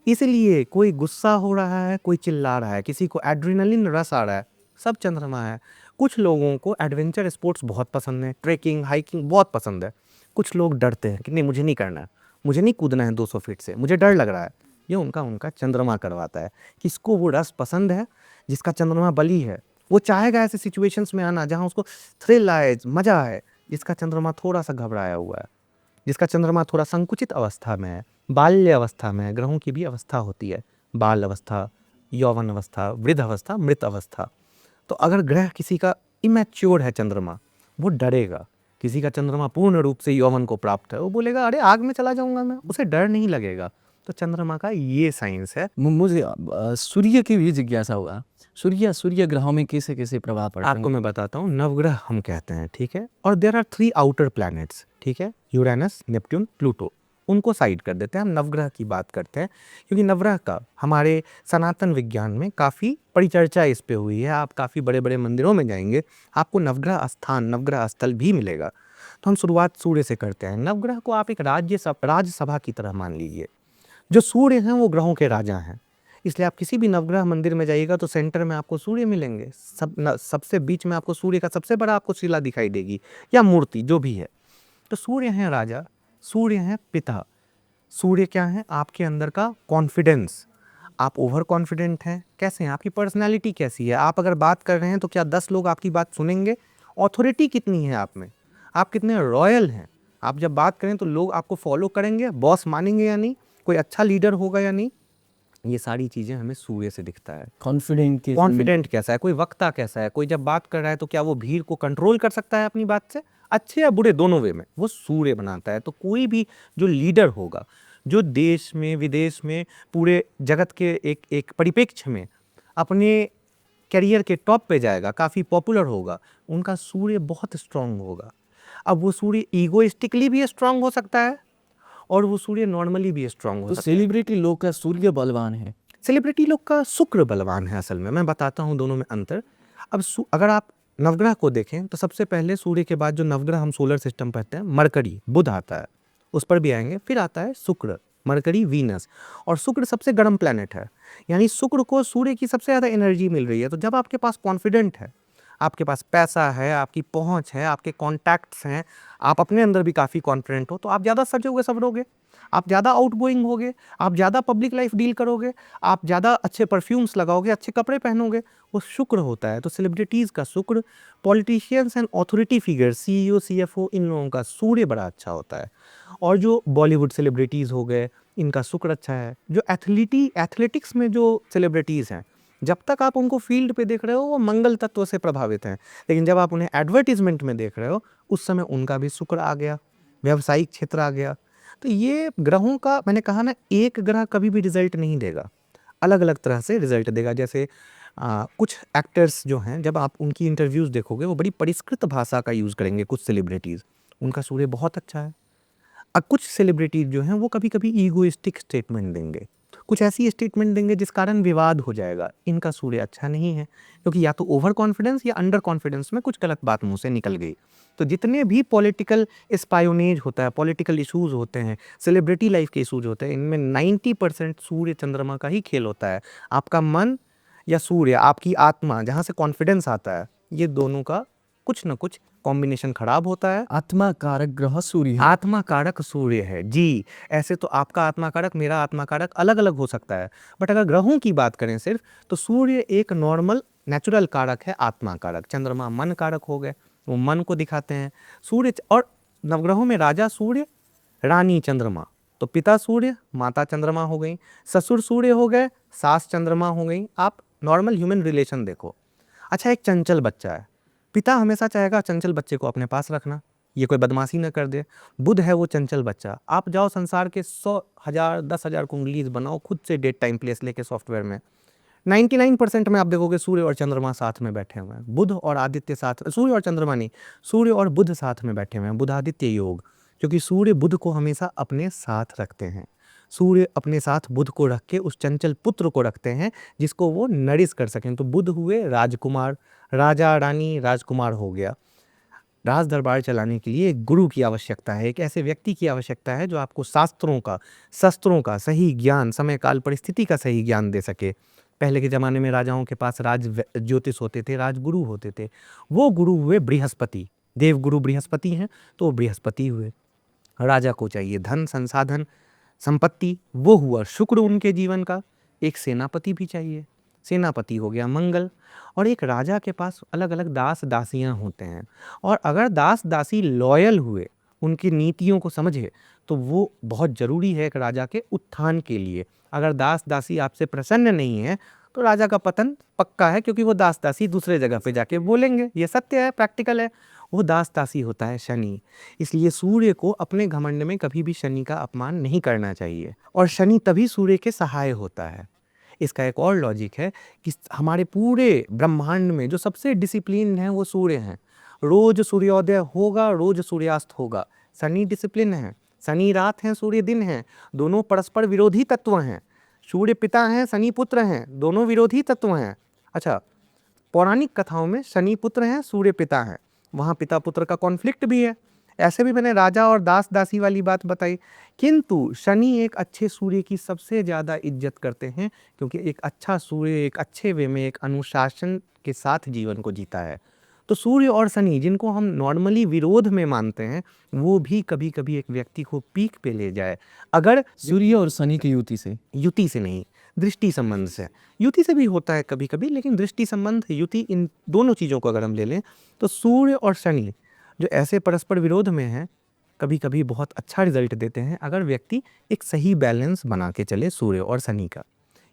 इसलिए कोई गुस्सा हो रहा है, कोई चिल्ला रहा है, किसी को एड्रेनलिन रश आ रहा है, सब चंद्रमा है। कुछ लोगों को एडवेंचर स्पोर्ट्स बहुत पसंद है, ट्रैकिंग, हाइकिंग बहुत पसंद है। कुछ लोग डरते हैं कि नहीं, मुझे नहीं करना है, मुझे नहीं कूदना है 200 फीट से, मुझे डर लग रहा है। ये उनका चंद्रमा करवाता है। किसको वो रस पसंद है, जिसका चंद्रमा बली है, वो चाहेगा ऐसे सिचुएशंस में आना जहाँ उसको थ्रिल आए, मजा आए। जिसका चंद्रमा थोड़ा सा घबराया हुआ है, जिसका चंद्रमा थोड़ा संकुचित अवस्था में है, बाल्य अवस्था में है, ग्रहों की भी अवस्था होती है, बाल अवस्था, यौवन अवस्था, वृद्ध अवस्था, मृत अवस्था। तो अगर ग्रह किसी का इमैच्योर है चंद्रमा, वो डरेगा। किसी का चंद्रमा पूर्ण रूप से यौवन को प्राप्त है, वो बोलेगा अरे आग में चला जाऊंगा मैं, उसे डर नहीं लगेगा। तो चंद्रमा का ये साइंस है। मुझे सूर्य की भी जिज्ञासा हुआ, सूर्य ग्रहों में कैसे कैसे प्रभाव पड़ते आपको मैं बताता हूँ, नवग्रह हम कहते हैं, ठीक है। और देयर आर 3 आउटर प्लैनेट्स, ठीक है, यूरेनस, नेपट्टून, प्लूटो। उनको साइड कर देते हैं, हम नवग्रह की बात करते हैं, क्योंकि नवग्रह का हमारे सनातन विज्ञान में काफ़ी परिचर्चा इस पे हुई है। आप काफ़ी बड़े बड़े मंदिरों में जाएंगे, आपको नवग्रह स्थान, नवग्रह स्थल भी मिलेगा। तो हम शुरुआत सूर्य से करते हैं। नवग्रह को आप एक राज्यसभा की तरह मान लीजिए। जो सूर्य हैं वो ग्रहों के राजा हैं, इसलिए आप किसी भी नवग्रह मंदिर में जाइएगा तो सेंटर में आपको सूर्य मिलेंगे। सबसे बीच में आपको सूर्य का सबसे बड़ा आपको शिला दिखाई देगी या मूर्ति, जो भी है। तो सूर्य हैं राजा, सूर्य हैं पिता। सूर्य क्या है? आपके अंदर का कॉन्फिडेंस। आप ओवर कॉन्फिडेंट हैं, कैसे हैं, आपकी पर्सनैलिटी कैसी है, आप अगर बात कर रहे हैं तो क्या 10 लोग आपकी बात सुनेंगे? ऑथोरिटी कितनी है आप में, आप कितने रॉयल हैं। आप जब बात करें तो लोग आपको फॉलो करेंगे, बॉस मानेंगे या नहीं, कोई अच्छा लीडर होगा या नहीं। ये सारी चीज़ें हमें सूर्य से दिखता है। कॉन्फिडेंट कैसा है, कोई वक्ता कैसा है, कोई जब बात कर रहा है तो क्या वो भीड़ को कंट्रोल कर सकता है अपनी बात से, अच्छे या बुरे दोनों वे में, वो सूर्य बनाता है। तो कोई भी जो लीडर होगा, जो देश में विदेश में पूरे जगत के एक परिप्रेक्ष्य में अपने करियर के टॉप पे जाएगा, काफ़ी पॉपुलर होगा, उनका सूर्य बहुत स्ट्रांग होगा। अब वो सूर्य ईगोइस्टिकली भी स्ट्रांग हो सकता है और वो सूर्य नॉर्मली भी स्ट्रांग हो तो सकता है। सेलिब्रिटी लोग का सूर्य बलवान है, सेलिब्रिटी लोग का शुक्र बलवान है। असल में मैं बताता हूँ दोनों में अंतर। अब अगर आप नवग्रह को देखें तो सबसे पहले सूर्य के बाद जो नवग्रह हम सोलर सिस्टम पढ़ते हैं, मरकरी, बुध आता है, उस पर भी आएंगे। फिर आता है शुक्र, मरकरी, वीनस, और शुक्र सबसे गर्म प्लैनेट है। यानी शुक्र को सूर्य की सबसे ज़्यादा एनर्जी मिल रही है। तो जब आपके पास कॉन्फिडेंट है, आपके पास पैसा है, आपकी पहुंच है, आपके कॉन्टैक्ट्स हैं, आप अपने अंदर भी काफ़ी कॉन्फिडेंट हो, तो आप ज़्यादा सजोगे संवरोगे, आप ज़्यादा आउटगोइंग होगे, आप ज़्यादा पब्लिक लाइफ डील करोगे, आप ज़्यादा अच्छे परफ्यूम्स लगाओगे, अच्छे कपड़े पहनोगे। वो शुक्र होता है। तो सेलिब्रिटीज़ का शुक्र, politicians and authority figure, CEO, CFO, इन लोगों का सूर्य बड़ा अच्छा होता है। और जो बॉलीवुड सेलिब्रिटीज़ हो गए, इनका शुक्र अच्छा है। जो एथलेटिक्स में जो सेलिब्रिटीज़ हैं, जब तक आप उनको फील्ड पे देख रहे हो वो मंगल तत्व से प्रभावित हैं, लेकिन जब आप उन्हें एडवर्टीजमेंट में देख रहे हो उस समय उनका भी शुक्र आ गया, व्यावसायिक क्षेत्र आ गया। तो ये ग्रहों का, मैंने कहा ना, एक ग्रह कभी भी रिजल्ट नहीं देगा, अलग अलग तरह से रिजल्ट देगा। जैसे कुछ एक्टर्स जो हैं, जब आप उनकी इंटरव्यूज़ देखोगे वो बड़ी परिष्कृत भाषा का यूज़ करेंगे। कुछ सेलिब्रिटीज़, उनका सूर्य बहुत अच्छा है। कुछ सेलिब्रिटीज जो हैं वो कभी कभी ईगोइस्टिक स्टेटमेंट देंगे, कुछ ऐसी स्टेटमेंट देंगे जिस कारण विवाद हो जाएगा। इनका सूर्य अच्छा नहीं है, क्योंकि या तो ओवर कॉन्फिडेंस या अंडर कॉन्फिडेंस में कुछ गलत बात मुंह से निकल गई। तो जितने भी पॉलिटिकल स्पायोनेज होता है, पॉलिटिकल इशूज़ होते हैं, सेलिब्रिटी लाइफ के इशूज़ होते हैं, इनमें 90% सूर्य चंद्रमा का ही खेल होता है। आपका मन या सूर्य, आपकी आत्मा, जहाँ से कॉन्फिडेंस आता है, ये दोनों का कुछ ना कुछ कॉम्बिनेशन खराब होता है। आत्मा कारक ग्रह सूर्य है। आत्मा कारक सूर्य है जी। ऐसे तो आपका आत्मा कारक, मेरा आत्मा कारक अलग अलग हो सकता है, बट अगर ग्रहों की बात करें सिर्फ, तो सूर्य एक नॉर्मल नेचुरल कारक है, आत्मा कारक। चंद्रमा मन कारक हो गए, वो मन को दिखाते हैं। सूर्य और नवग्रहों में राजा सूर्य, रानी चंद्रमा। तो पिता सूर्य, माता चंद्रमा हो गई, ससुर सूर्य हो गए, सास चंद्रमा हो गई। आप नॉर्मल ह्यूमन रिलेशन देखो। अच्छा, एक चंचल बच्चा है, पिता हमेशा चाहेगा चंचल बच्चे को अपने पास रखना, ये कोई बदमाशी न कर दे। बुध है वो चंचल बच्चा। आप जाओ संसार के 100,000 10,000 कुंडलीज बनाओ खुद से, डेट टाइम प्लेस लेके सॉफ्टवेयर में, 99% में आप देखोगे सूर्य और चंद्रमा साथ में बैठे हुए हैं। बुध और आदित्य साथ, सूर्य और चंद्रमा नहीं, सूर्य और बुध साथ में बैठे हुए हैं, बुधादित्य योग। क्योंकि सूर्य बुध को हमेशा अपने साथ रखते हैं। सूर्य अपने साथ बुध को रख के उस चंचल पुत्र को रखते हैं जिसको वो नरिश कर सकें। तो बुध हुए राजकुमार, राजा रानी राजकुमार हो गया। राज दरबार चलाने के लिए एक गुरु की आवश्यकता है, एक ऐसे व्यक्ति की आवश्यकता है जो आपको शास्त्रों का, शस्त्रों का सही ज्ञान, समय काल परिस्थिति का सही ज्ञान दे सके। पहले के ज़माने में राजाओं के पास राज ज्योतिष होते थे, राजगुरु होते थे। वो गुरु हुए बृहस्पति, देवगुरु बृहस्पति हैं, तो बृहस्पति हुए। राजा को चाहिए धन, संसाधन, संपत्ति, वो हुआ शुक्र उनके जीवन का। एक सेनापति भी चाहिए, सेनापति हो गया मंगल। और एक राजा के पास अलग अलग दास दासियां होते हैं, और अगर दास दासी लॉयल हुए, उनकी नीतियों को समझे, तो वो बहुत ज़रूरी है एक राजा के उत्थान के लिए। अगर दास दासी आपसे प्रसन्न नहीं है तो राजा का पतन पक्का है, क्योंकि वो दास दासी दूसरे जगह पे जाके बोलेंगे। ये सत्य है, प्रैक्टिकल है। वो दास दासी होता है शनि। इसलिए सूर्य को अपने घमंड में कभी भी शनि का अपमान नहीं करना चाहिए, और शनि तभी सूर्य के सहाय होता है। इसका एक और लॉजिक है कि हमारे पूरे ब्रह्मांड में जो सबसे डिसिप्लिन है वो सूर्य हैं। रोज सूर्योदय होगा, रोज सूर्यास्त होगा। शनि डिसिप्लिन है, शनि रात है, सूर्य दिन है, दोनों परस्पर विरोधी तत्व हैं। सूर्य पिता हैं, शनि पुत्र हैं, दोनों विरोधी तत्व हैं। अच्छा, पौराणिक कथाओं में शनि पुत्र हैं, सूर्य पिता हैं, वहाँ पिता पुत्र का कॉन्फ्लिक्ट भी है। ऐसे भी मैंने राजा और दास दासी वाली बात बताई, किंतु शनि एक अच्छे सूर्य की सबसे ज़्यादा इज्जत करते हैं, क्योंकि एक अच्छा सूर्य एक अच्छे वे में एक अनुशासन के साथ जीवन को जीता है। तो सूर्य और शनि, जिनको हम नॉर्मली विरोध में मानते हैं, वो भी कभी कभी एक व्यक्ति को पीक पे ले जाए। अगर सूर्य और शनि की युति से नहीं, दृष्टि संबंध से। युति से भी होता है कभी कभी, लेकिन दृष्टि संबंध, युति, इन दोनों चीज़ों को अगर हम ले लें तो सूर्य और शनि जो ऐसे परस्पर विरोध में हैं, कभी कभी बहुत अच्छा रिजल्ट देते हैं अगर व्यक्ति एक सही बैलेंस बना के चले सूर्य और शनि का।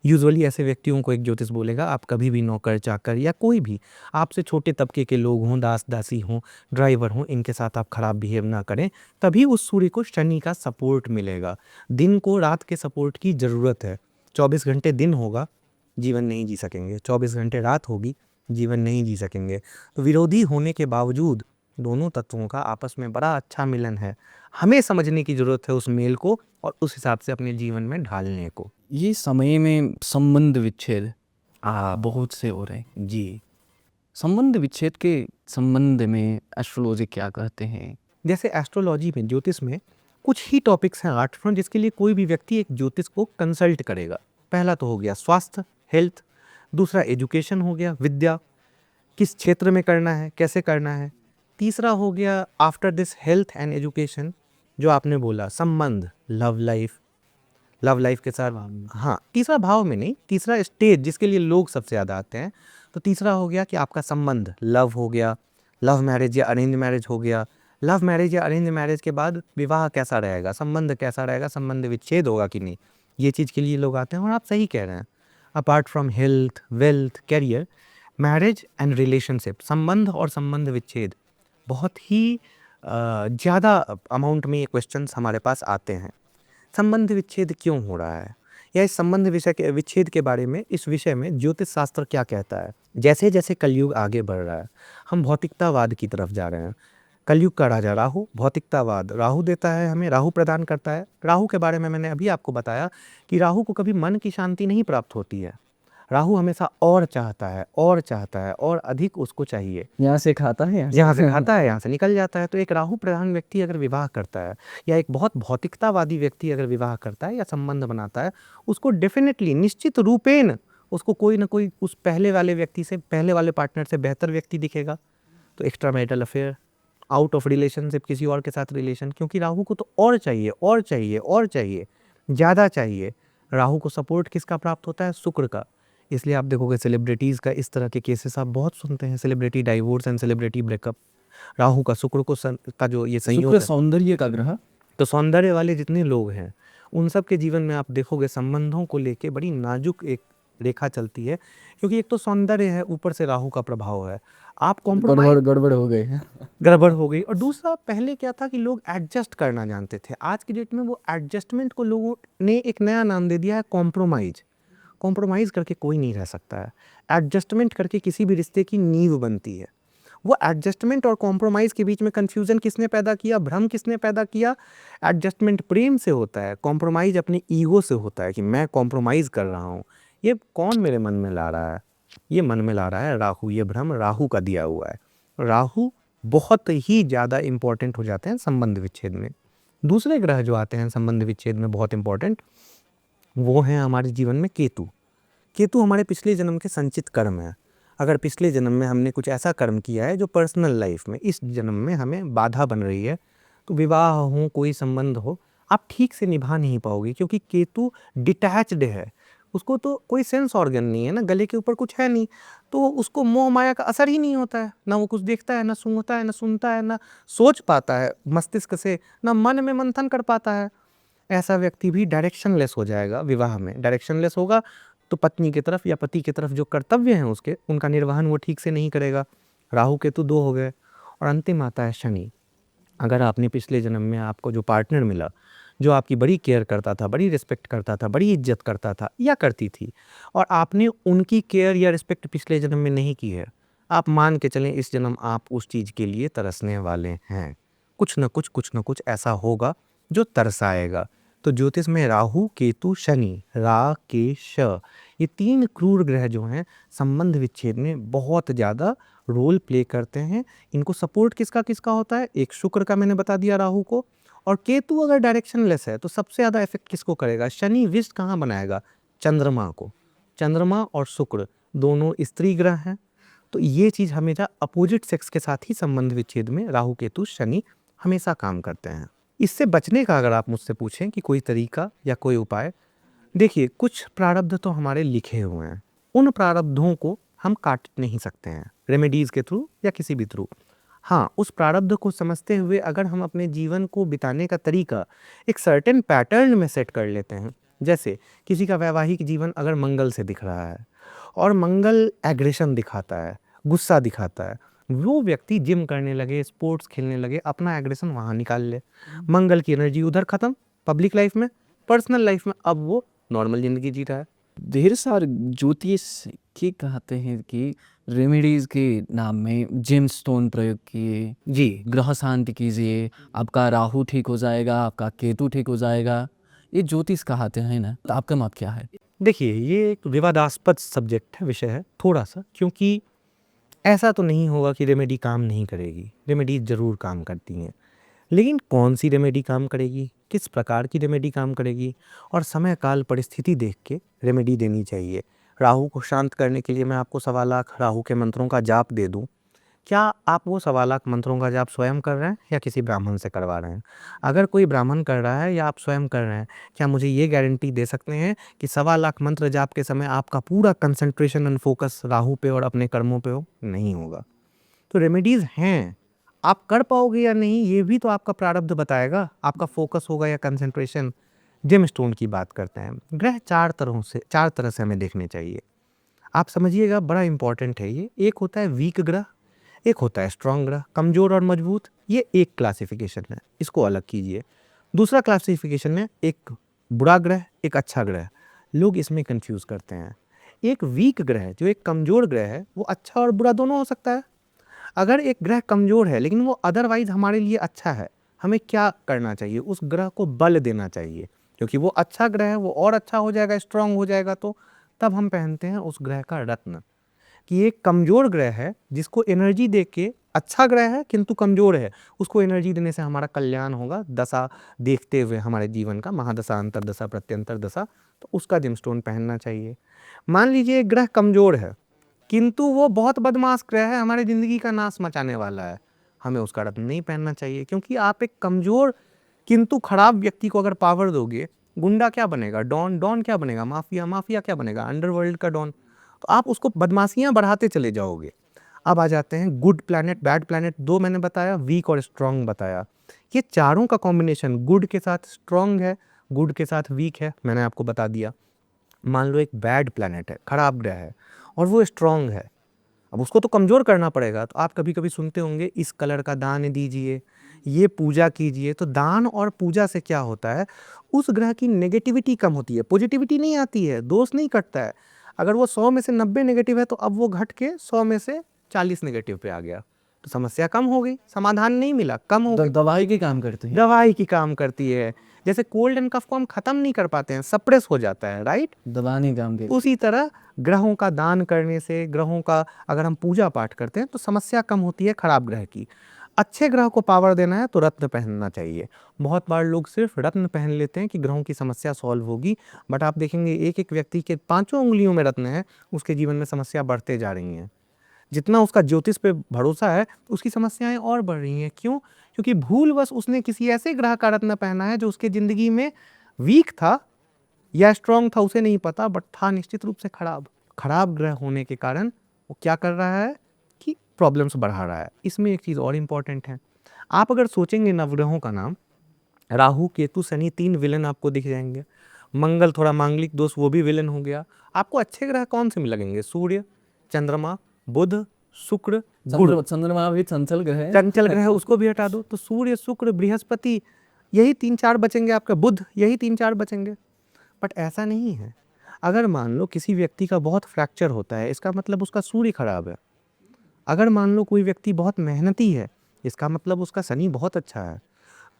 यूजुअली ऐसे व्यक्तियों को एक ज्योतिष बोलेगा, आप कभी भी नौकर चाकर या कोई भी आपसे छोटे तबके के लोग हों, दास दासी हों, ड्राइवर हों, इनके साथ आप खराब बिहेव ना करें, तभी उस सूर्य को शनि का सपोर्ट मिलेगा। दिन को रात के सपोर्ट की ज़रूरत है। 24 घंटे दिन होगा, जीवन नहीं जी सकेंगे। 24 घंटे रात होगी, जीवन नहीं जी सकेंगे। तो विरोधी होने के बावजूद दोनों तत्वों का आपस में बड़ा अच्छा मिलन है। हमें समझने की ज़रूरत है उस मेल को, और उस हिसाब से अपने जीवन में ढालने को। ये समय में संबंध विच्छेद बहुत से हो रहे हैं जी, संबंध विच्छेद के संबंध में एस्ट्रोलॉजी क्या कहते हैं? जैसे एस्ट्रोलॉजी में, ज्योतिष में कुछ ही टॉपिक्स हैं 8 फ्रंट, जिसके लिए कोई भी व्यक्ति एक ज्योतिष को कंसल्ट करेगा। पहला तो हो गया स्वास्थ्य, हेल्थ। दूसरा एजुकेशन हो गया, विद्या, किस क्षेत्र में करना है, कैसे करना है। तीसरा हो गया after this health and education, जो आपने बोला संबंध, लव लाइफ, लव लाइफ के साथ। हाँ, तीसरा भाव में नहीं, तीसरा स्टेज जिसके लिए लोग सबसे ज़्यादा आते हैं। तो तीसरा हो गया कि आपका संबंध, लव हो गया, लव मैरिज या अरेंज मैरिज हो गया। लव मैरिज या अरेंज मैरिज के बाद विवाह कैसा रहेगा, संबंध कैसा रहेगा, संबंध विच्छेद होगा कि नहीं, ये चीज़ के लिए लोग आते हैं। और आप सही कह रहे हैं, apart from health, wealth, career, marriage and relationship, संबंध और संबंध विच्छेद बहुत ही ज़्यादा अमाउंट में ये क्वेश्चंस हमारे पास आते हैं। संबंध विच्छेद क्यों हो रहा है, या इस संबंध विच्छेद के बारे में, इस विषय में ज्योतिष शास्त्र क्या कहता है। जैसे जैसे कलयुग आगे बढ़ रहा है, हम भौतिकतावाद की तरफ जा रहे हैं। कलयुग का राजा राहु, भौतिकतावाद राहु देता है हमें, राहु प्रदान करता है। राहु के बारे में मैंने अभी आपको बताया कि राहु को कभी मन की शांति नहीं प्राप्त होती है। राहु हमेशा और चाहता है, और चाहता है, और अधिक उसको चाहिए। यहाँ से खाता है, यहाँ से खाता है, यहाँ से निकल जाता है। तो एक राहु प्रधान व्यक्ति अगर विवाह करता है, या एक बहुत भौतिकतावादी व्यक्ति अगर विवाह करता है या संबंध बनाता है, उसको डेफिनेटली, निश्चित रूपेण, उसको कोई ना कोई उस पहले वाले व्यक्ति से, पहले वाले पार्टनर से बेहतर व्यक्ति दिखेगा। तो extra marital affair, out of relationship, किसी और के साथ रिलेशन, क्योंकि राहु को तो और चाहिए, और चाहिए, और चाहिए, ज़्यादा चाहिए। राहु को सपोर्ट किसका प्राप्त होता है, शुक्र का। इसलिए आप देखोगे सेलिब्रिटीज़ का इस तरह के केसेस आप बहुत सुनते हैं, celebrity divorce and celebrity breakup. Rahu का शुक्र को का जो ये संयोग शुक्र है, सौंदर्य का ग्रह। तो सौंदर्य वाले जितने लोग हैं उन सब के जीवन में आप देखोगे संबंधों को लेके बड़ी नाजुक एक रेखा चलती है, क्योंकि एक तो सौंदर्य है, ऊपर से राहु का प्रभाव है। आप कॉम्प्रोमाइज, गड़बड़ हो गए हैं। गड़बड़ हो गई। और दूसरा, पहले क्या था कि लोग एडजस्ट करना जानते थे। आज की डेट में वो एडजस्टमेंट को लोगों ने एक नया नाम दे दिया है, कॉम्प्रोमाइज़। कॉम्प्रोमाइज़ करके कोई नहीं रह सकता है, एडजस्टमेंट करके किसी भी रिश्ते की नींव बनती है। वो एडजस्टमेंट और कॉम्प्रोमाइज़ के बीच में कन्फ्यूज़न किसने पैदा किया, भ्रम किसने पैदा किया। एडजस्टमेंट प्रेम से होता है, कॉम्प्रोमाइज़ अपने ईगो से होता है कि मैं कॉम्प्रोमाइज़ कर रहा हूँ। ये कौन मेरे मन में ला रहा है, ये मन में ला रहा है राहु। ये भ्रम राहु का दिया हुआ है। राहु बहुत ही ज़्यादा इम्पॉर्टेंट हो जाते हैं संबंध विच्छेद में। दूसरे ग्रह जो आते हैं संबंध विच्छेद में बहुत इम्पॉर्टेंट, वो हैं हमारे जीवन में केतु। केतु हमारे पिछले जन्म के संचित कर्म है। अगर पिछले जन्म में हमने कुछ ऐसा कर्म किया है जो पर्सनल लाइफ में इस जन्म में हमें बाधा बन रही है, तो विवाह हो, कोई संबंध हो, आप ठीक से निभा नहीं पाओगे, क्योंकि केतु डिटैच्ड है। उसको तो कोई सेंस ऑर्गन नहीं है ना, गले के ऊपर कुछ है नहीं, तो उसको मोह माया का असर ही नहीं होता है। ना वो कुछ देखता है, ना सूंघता है, ना सुनता है, ना सोच पाता है मस्तिष्क से, ना मन में मंथन कर पाता है। ऐसा व्यक्ति भी डायरेक्शनलेस हो जाएगा विवाह में। डायरेक्शनलेस होगा तो पत्नी की तरफ या पति की तरफ जो कर्तव्य हैं उसके, उनका निर्वहन वो ठीक से नहीं करेगा। राहु केतु 2 हो गए। और अंतिम आता है शनि। अगर आपने पिछले जन्म में आपको जो पार्टनर मिला, जो आपकी बड़ी केयर करता था, बड़ी रिस्पेक्ट करता था, बड़ी इज्जत करता था या करती थी, और आपने उनकी केयर या रिस्पेक्ट पिछले जन्म में नहीं की है, आप मान के चलें इस जन्म आप उस चीज़ के लिए तरसने वाले हैं। कुछ न कुछ ऐसा होगा जो तरसाएगा। तो ज्योतिष में राहु केतु शनि, रा के श, ये 3 क्रूर ग्रह जो हैं संबंध विच्छेद में बहुत ज़्यादा रोल प्ले करते हैं। इनको सपोर्ट किसका किसका होता है? एक शुक्र का मैंने बता दिया राहु को, और केतु अगर डायरेक्शनलेस है तो सबसे ज़्यादा इफेक्ट किसको करेगा? शनि विष्ट कहाँ बनाएगा? चंद्रमा को। चंद्रमा और शुक्र दोनों स्त्री ग्रह हैं, तो ये चीज़ हमेशा अपोजिट सेक्स के साथ ही संबंध विच्छेद में राहु केतु शनि हमेशा काम करते हैं। इससे बचने का अगर आप मुझसे पूछें कि कोई तरीका या कोई उपाय, देखिए कुछ प्रारब्ध तो हमारे लिखे हुए हैं, उन प्रारब्धों को हम काट नहीं सकते हैं रेमेडीज़ के थ्रू या किसी भी थ्रू। हाँ, उस प्रारब्ध को समझते हुए अगर हम अपने जीवन को बिताने का तरीका एक सर्टेन पैटर्न में सेट कर लेते हैं, जैसे किसी का वैवाहिक जीवन अगर मंगल से दिख रहा है और मंगल एग्रेशन दिखाता है, गुस्सा दिखाता है, वो व्यक्ति जिम करने लगे, स्पोर्ट्स खेलने लगे, अपना एग्रेशन वहाँ निकाल ले। मंगल की एनर्जी उधर ख़त्म पब्लिक लाइफ में, पर्सनल लाइफ में अब वो नॉर्मल ज़िंदगी जी रहा है। ढेर सारे ज्योतिष के कहते हैं कि रेमेडीज के नाम में जेम स्टोन प्रयोग किए, जी, ग्रह शांति कीजिए, आपका राहु ठीक हो जाएगा, आपका केतु ठीक हो जाएगा, ये ज्योतिष कहते हैं ना, तो आपका मत क्या है? देखिए ये एक विवादास्पद सब्जेक्ट है, विषय है थोड़ा-सा, क्योंकि ऐसा तो नहीं होगा कि रेमेडी काम नहीं करेगी, रेमेडीज़ ज़रूर काम करती हैं। लेकिन कौन सी रेमेडी काम करेगी, किस प्रकार की रेमेडी काम करेगी, और समय काल परिस्थिति देख के रेमेडी देनी चाहिए। राहु को शांत करने के लिए मैं आपको 1.25 लाख राहु के मंत्रों का जाप दे दूं, क्या आप वो 1.25 लाख मंत्रों का जाप स्वयं कर रहे हैं या किसी ब्राह्मण से करवा रहे हैं? अगर कोई ब्राह्मण कर रहा है या आप स्वयं कर रहे हैं, क्या मुझे ये गारंटी दे सकते हैं कि 1.25 लाख मंत्र जाप के समय आपका पूरा कंसंट्रेशन एंड फोकस राहु पे और अपने कर्मों पे हो? नहीं होगा। तो रेमेडीज़ हैं, आप कर पाओगे या नहीं ये भी तो आपका प्रारब्ध बताएगा, आपका फोकस होगा या कंसंट्रेशन। जेम स्टोन की बात करते हैं, ग्रह 4 तरह से हमें देखने चाहिए। आप समझिएगा बड़ा इंपॉर्टेंट है ये। एक होता है वीक ग्रह, एक होता है स्ट्रॉन्ग ग्रह, कमज़ोर और मजबूत, ये एक क्लासिफिकेशन है, इसको अलग कीजिए। दूसरा क्लासिफिकेशन है एक बुरा ग्रह, एक अच्छा ग्रह। लोग इसमें कंफ्यूज करते हैं। एक वीक ग्रह जो एक कमज़ोर ग्रह है वो अच्छा और बुरा दोनों हो सकता है। अगर एक ग्रह कमज़ोर है लेकिन वो अदरवाइज हमारे लिए अच्छा है, हमें क्या करना चाहिए? उस ग्रह को बल देना चाहिए, क्योंकि वो अच्छा ग्रह है, वो और अच्छा हो जाएगा, स्ट्रांग हो जाएगा। तो तब हम पहनते हैं उस ग्रह का रत्न, कि एक कमज़ोर ग्रह है जिसको एनर्जी दे के, अच्छा ग्रह है किंतु कमज़ोर है, उसको एनर्जी देने से हमारा कल्याण होगा, दशा देखते हुए हमारे जीवन का, महादशा, अंतरदशा, प्रत्यंतर दशा, तो उसका जेमस्टोन पहनना चाहिए। मान लीजिए एक ग्रह कमज़ोर है किंतु वो बहुत बदमाश ग्रह है, हमारी ज़िंदगी का नाश मचाने वाला है, हमें उसका रत्न नहीं पहनना चाहिए, क्योंकि आप एक कमज़ोर किंतु खराब व्यक्ति को अगर पावर दोगे, गुंडा क्या बनेगा? डॉन। डॉन क्या बनेगा? माफिया। माफिया क्या बनेगा? अंडरवर्ल्ड का डॉन। तो आप उसको बदमाशियां बढ़ाते चले जाओगे। अब आ जाते हैं गुड प्लैनेट, बैड प्लैनेट। 2 मैंने बताया, वीक और स्ट्रांग बताया। ये चारों का कॉम्बिनेशन गुड के साथ स्ट्रांग है, गुड के साथ वीक है, मैंने आपको बता दिया। मान लो एक बैड प्लैनेट है, खराब ग्रह है, और वो स्ट्रांग है, अब उसको तो कमज़ोर करना पड़ेगा। तो आप कभी कभी सुनते होंगे इस कलर का दान दीजिए, ये पूजा कीजिए। तो दान और पूजा से क्या होता है? उस ग्रह की नेगेटिविटी कम होती है, पॉजिटिविटी नहीं आती है, दोष नहीं कटता है। अगर वो 100 में से 90 नेगेटिव है तो अब वो घट के 100 में से 40 नेगेटिव पे आ गया, तो समस्या कम हो गई, समाधान नहीं मिला, कम हो गई। दवाई के काम करते हैं। दवाई की काम करती है। जैसे कोल्ड एंड कफ को हम खत्म नहीं कर पाते हैं, सप्रेस हो जाता है, राइट? दवा नहीं काम करती। उसी तरह ग्रहों का दान करने से, ग्रहों का अगर हम पूजा पाठ करते हैं तो समस्या कम होती है खराब ग्रह की। अच्छे ग्रह को पावर देना है तो रत्न पहनना चाहिए। बहुत बार लोग सिर्फ रत्न पहन लेते हैं कि ग्रहों की समस्या सॉल्व होगी, बट आप देखेंगे एक एक व्यक्ति के 5 उंगलियों में रत्न है, उसके जीवन में समस्या बढ़ते जा रही हैं। जितना उसका ज्योतिष पे भरोसा है उसकी समस्याएं और बढ़ रही हैं। क्यों? क्योंकि भूलवश उसने किसी ऐसे ग्रह का रत्न पहना है जो उसके ज़िंदगी में वीक था या स्ट्रांग था, उसे नहीं पता, बट था निश्चित रूप से खराब। खराब ग्रह होने के कारण वो क्या कर रहा है कि प्रॉब्लम्स बढ़ा रहा है। इसमें एक चीज़ और इम्पॉर्टेंट है, आप अगर सोचेंगे नवग्रहों का नाम, राहु केतु शनि 3 विलन आपको दिख जाएंगे। मंगल थोड़ा मांगलिक दोष, वो भी विलन हो गया। आपको अच्छे ग्रह कौन से में लगेंगे? सूर्य, चंद्रमा, बुध, शुक्र, गुरु। चंद्रमा भी चंचल ग्रह है। चंचल ग्रह है, उसको भी हटा दो तो सूर्य, शुक्र, बृहस्पति, यही 3-4 बचेंगे आपका, बुध, यही 3-4 बचेंगे। बट ऐसा नहीं है। अगर मान लो किसी व्यक्ति का बहुत फ्रैक्चर होता है, इसका मतलब उसका सूर्य खराब है। अगर मान लो कोई व्यक्ति बहुत मेहनती है, इसका मतलब उसका शनि बहुत अच्छा है।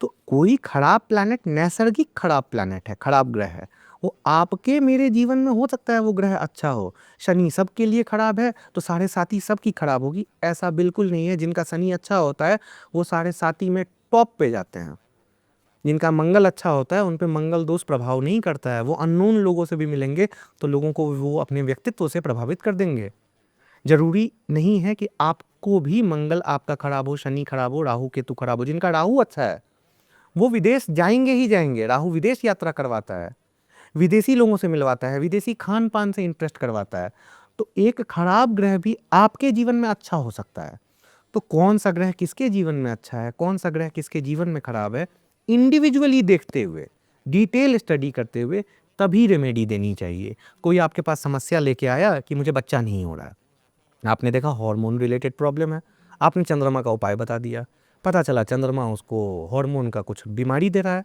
तो कोई खराब प्लैनेट नैसर्गिक खराब प्लैनेट है, खराब ग्रह है। वो आपके मेरे जीवन में हो सकता है वो ग्रह अच्छा हो। शनि सबके लिए खराब है तो साढ़े साती सबकी खराब होगी, ऐसा बिल्कुल नहीं है। जिनका शनि अच्छा होता है वो साढ़े साती में टॉप पे जाते हैं। जिनका मंगल अच्छा होता है उन पे मंगल दोष प्रभाव नहीं करता है। वो अननोन लोगों से भी मिलेंगे तो लोगों को वो अपने व्यक्तित्व से प्रभावित कर देंगे। जरूरी नहीं है कि आपको भी मंगल आपका खराब हो, शनि खराब हो, राहु केतु खराब हो। जिनका राहु अच्छा है वो विदेश जाएंगे ही जाएंगे। राहु विदेश यात्रा करवाता है, विदेशी लोगों से मिलवाता है, विदेशी खान पान से इंटरेस्ट करवाता है। तो एक खराब ग्रह भी आपके जीवन में अच्छा हो सकता है। तो कौन सा ग्रह किसके जीवन में अच्छा है, कौन सा ग्रह किसके जीवन में खराब है, इंडिविजुअली देखते हुए, डिटेल स्टडी करते हुए तभी रेमेडी देनी चाहिए। कोई आपके पास समस्या लेके आया कि मुझे बच्चा नहीं हो रहा है, आपने देखा हार्मोन रिलेटेड प्रॉब्लम है, आपने चंद्रमा का उपाय बता दिया, पता चला चंद्रमा उसको हार्मोन का कुछ बीमारी दे रहा है।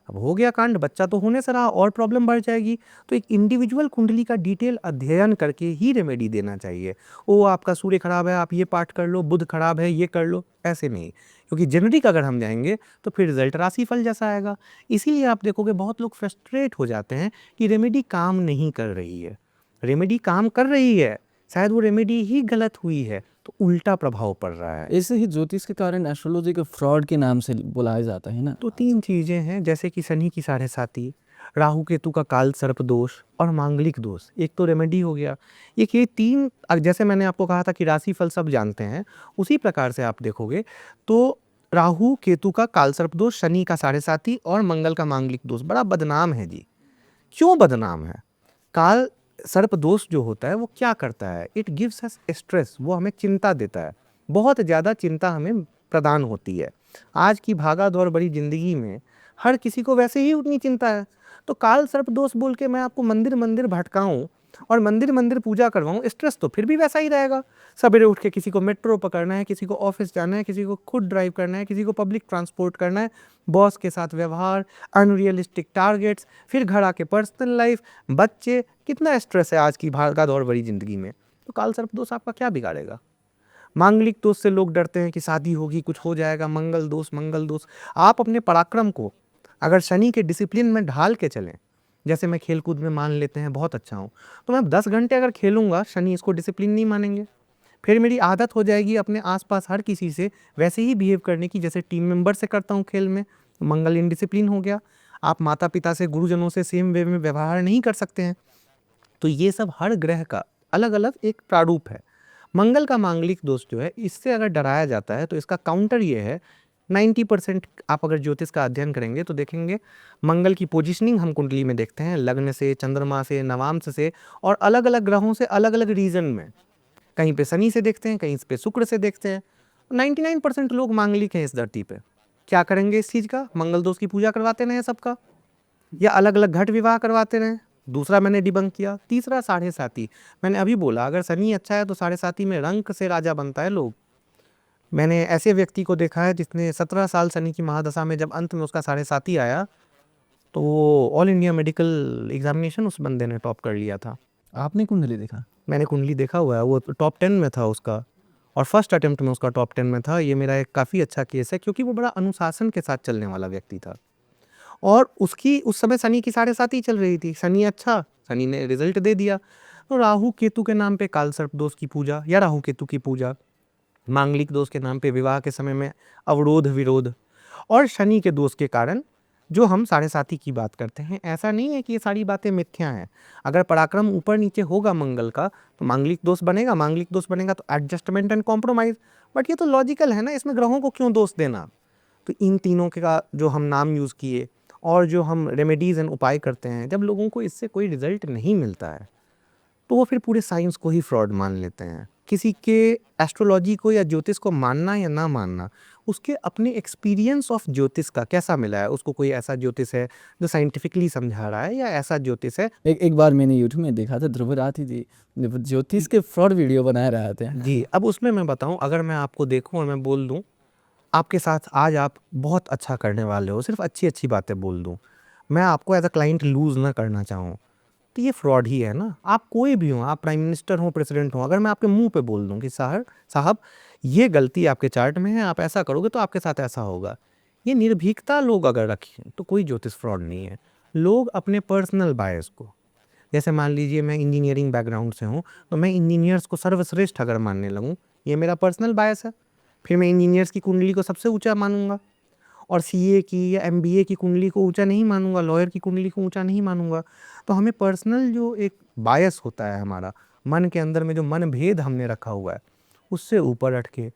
अब हो गया कांड, बच्चा तो होने से रहा और प्रॉब्लम बढ़ जाएगी। तो एक इंडिविजुअल कुंडली का डिटेल अध्ययन करके ही रेमेडी देना चाहिए। ओ आपका सूर्य खराब है आप ये पाठ कर लो, बुध खराब है ये कर लो, ऐसे नहीं। क्योंकि जेनरिक अगर हम जाएंगे तो फिर रिजल्ट राशिफल जैसा आएगा। इसीलिए आप देखोगे बहुत लोग फ्रस्ट्रेट हो जाते हैं कि रेमेडी काम नहीं कर रही है। रेमेडी काम कर रही है, शायद वो रेमेडी ही गलत हुई है, तो उल्टा प्रभाव पड़ रहा है। ऐसे ही ज्योतिष के कारण एस्ट्रोलॉजी को फ्रॉड के नाम से बुलाया जाता है ना। तो 3 चीज़ें हैं, जैसे कि शनि की साढ़े साती, राहु केतु का काल सर्प दोष और मांगलिक दोष। एक तो रेमेडी हो गया। ये 3 जैसे मैंने आपको कहा था कि राशिफल सब जानते हैं, उसी प्रकार से आप देखोगे तो राहु केतु का काल सर्प दोष, शनि का साढ़े साती और मंगल का मांगलिक दोष बड़ा बदनाम है जी। क्यों बदनाम है? काल सर्प दोष जो होता है वो क्या करता है? इट गिव्स अस स्ट्रेस, वो हमें चिंता देता है। बहुत ज़्यादा चिंता हमें प्रदान होती है। आज की भागा दौड़ बड़ी ज़िंदगी में हर किसी को वैसे ही उतनी चिंता है। तो काल सर्प दोष बोल के मैं आपको मंदिर मंदिर भटकाऊं और मंदिर मंदिर पूजा करवाऊं, स्ट्रेस तो फिर भी वैसा ही रहेगा। सवेरे उठ के किसी को मेट्रो पकड़ना है, किसी को ऑफिस जाना है, किसी को खुद ड्राइव करना है, किसी को पब्लिक ट्रांसपोर्ट करना है, बॉस के साथ व्यवहार, अनरियलिस्टिक टारगेट्स, फिर घर आके पर्सनल लाइफ, बच्चे, कितना स्ट्रेस है आज की भागा दौड़ भरी जिंदगी में। तो काल सर्प दोष आपका क्या बिगाड़ेगा? मांगलिक दोष से लोग डरते हैं कि शादी होगी कुछ हो जाएगा, मंगल दोष, मंगल दोष। आप अपने पराक्रम को अगर शनि के डिसिप्लिन में ढाल के चलें, जैसे मैं खेलकूद में मान लेते हैं बहुत अच्छा हूँ, तो मैं 10 घंटे अगर खेलूंगा, शनि इसको डिसिप्लिन नहीं मानेंगे। फिर मेरी आदत हो जाएगी अपने आसपास हर किसी से वैसे ही बिहेव करने की जैसे टीम मेंबर से करता हूँ खेल में, मंगल इनडिसिप्लिन हो गया। आप माता पिता से, गुरुजनों से सेम वे में व्यवहार नहीं कर सकते हैं। तो ये सब हर ग्रह का अलग अलग एक प्रारूप है। मंगल का मांगलिक दोष जो है, इससे अगर डराया जाता है तो इसका काउंटर ये है, 90% आप अगर ज्योतिष का अध्ययन करेंगे तो देखेंगे मंगल की पोजीशनिंग हम कुंडली में देखते हैं, लग्न से, चंद्रमा से, नवांश से और अलग अलग ग्रहों से अलग अलग रीजन में। कहीं पे शनि से देखते हैं, कहीं पे शुक्र से देखते हैं। 99% लोग मांगलिक हैं इस धरती पे। क्या करेंगे इस चीज़ का? मंगल दोष की पूजा करवाते रहें सबका, या अलग अलग घट विवाह करवाते रहें। दूसरा मैंने डिबंक किया। तीसरा साढ़े साती, मैंने अभी बोला अगर शनि अच्छा है तो साढ़े साती में रंक से राजा बनता है लोग। मैंने ऐसे व्यक्ति को देखा है जिसने 17 साल शनि की महादशा में जब अंत में उसका साढ़े साती आया तो वो ऑल इंडिया मेडिकल एग्जामिनेशन उस बंदे ने टॉप कर लिया था। आपने कुंडली देखा? मैंने कुंडली देखा हुआ है, वो टॉप 10 में था उसका, और फर्स्ट अटेम्प्ट में उसका टॉप 10 में था। ये मेरा एक काफ़ी अच्छा केस है क्योंकि वो बड़ा अनुशासन के साथ चलने वाला व्यक्ति था। और उसकी उस समय शनि की साढ़े साती चल रही थी। शनि अच्छा, शनि ने रिजल्ट दे दिया। तो राहु केतु के नाम पे काल सर्प दोष की पूजा या राहु केतु की पूजा, मांगलिक दोष के नाम पे विवाह के समय में अवरोध विरोध, और शनि के दोष के कारण जो हम साढ़े साती की बात करते हैं, ऐसा नहीं है कि ये सारी बातें मिथ्या हैं। अगर पराक्रम ऊपर नीचे होगा मंगल का तो मांगलिक दोष बनेगा, मांगलिक दोष बनेगा तो एडजस्टमेंट एंड कॉम्प्रोमाइज। बट ये तो लॉजिकल है ना, इसमें ग्रहों को क्यों दोष देना? तो इन तीनों का जो हम नाम यूज़ किए और जो हम रेमेडीज़ एंड उपाय करते हैं, जब लोगों को इससे कोई रिजल्ट नहीं मिलता है तो वो फिर पूरे साइंस को ही फ्रॉड मान लेते हैं। किसी के एस्ट्रोलॉजी को या ज्योतिष को मानना या ना मानना, उसके अपने एक्सपीरियंस ऑफ ज्योतिष का कैसा मिला है। उसको कोई ऐसा ज्योतिष है जो साइंटिफिकली समझा रहा है, या ऐसा ज्योतिष है। एक बार मैंने यूट्यूब में देखा था, ध्रुव राठी जी ज्योतिष के फ्रॉड वीडियो बना रहे थे। जी, अब उसमें मैं बताऊं, अगर मैं आपको देखूं और मैं बोल दूं आपके साथ आज आप बहुत अच्छा करने वाले हो, सिर्फ अच्छी अच्छी बातें बोल दूं, मैं आपको एज अ क्लाइंट लूज़ ना करना चाहूँ, तो ये फ्रॉड ही है ना। आप कोई भी हो, आप प्राइम मिनिस्टर हो, प्रेसिडेंट हो, अगर मैं आपके मुंह पे बोल दूं कि साहब ये गलती आपके चार्ट में है, आप ऐसा करोगे तो आपके साथ ऐसा होगा, ये निर्भीकता लोग अगर रखें तो कोई ज्योतिष फ्रॉड नहीं है। लोग अपने पर्सनल बायस को, जैसे मान लीजिए मैं इंजीनियरिंग बैकग्राउंड से हूँ, तो मैं इंजीनियर्स को सर्वश्रेष्ठ अगर मानने लगूँ, ये मेरा पर्सनल बायस है, फिर मैं इंजीनियर्स की कुंडली को सबसे ऊंचा मानूंगा, और सीए की या एमबीए की कुंडली को ऊंचा नहीं मानूंगा, लॉयर की कुंडली को ऊंचा नहीं मानूंगा। तो हमें पर्सनल जो एक बायस होता है हमारा मन के अंदर में, जो मन भेद हमने रखा हुआ है, उससे ऊपर हट के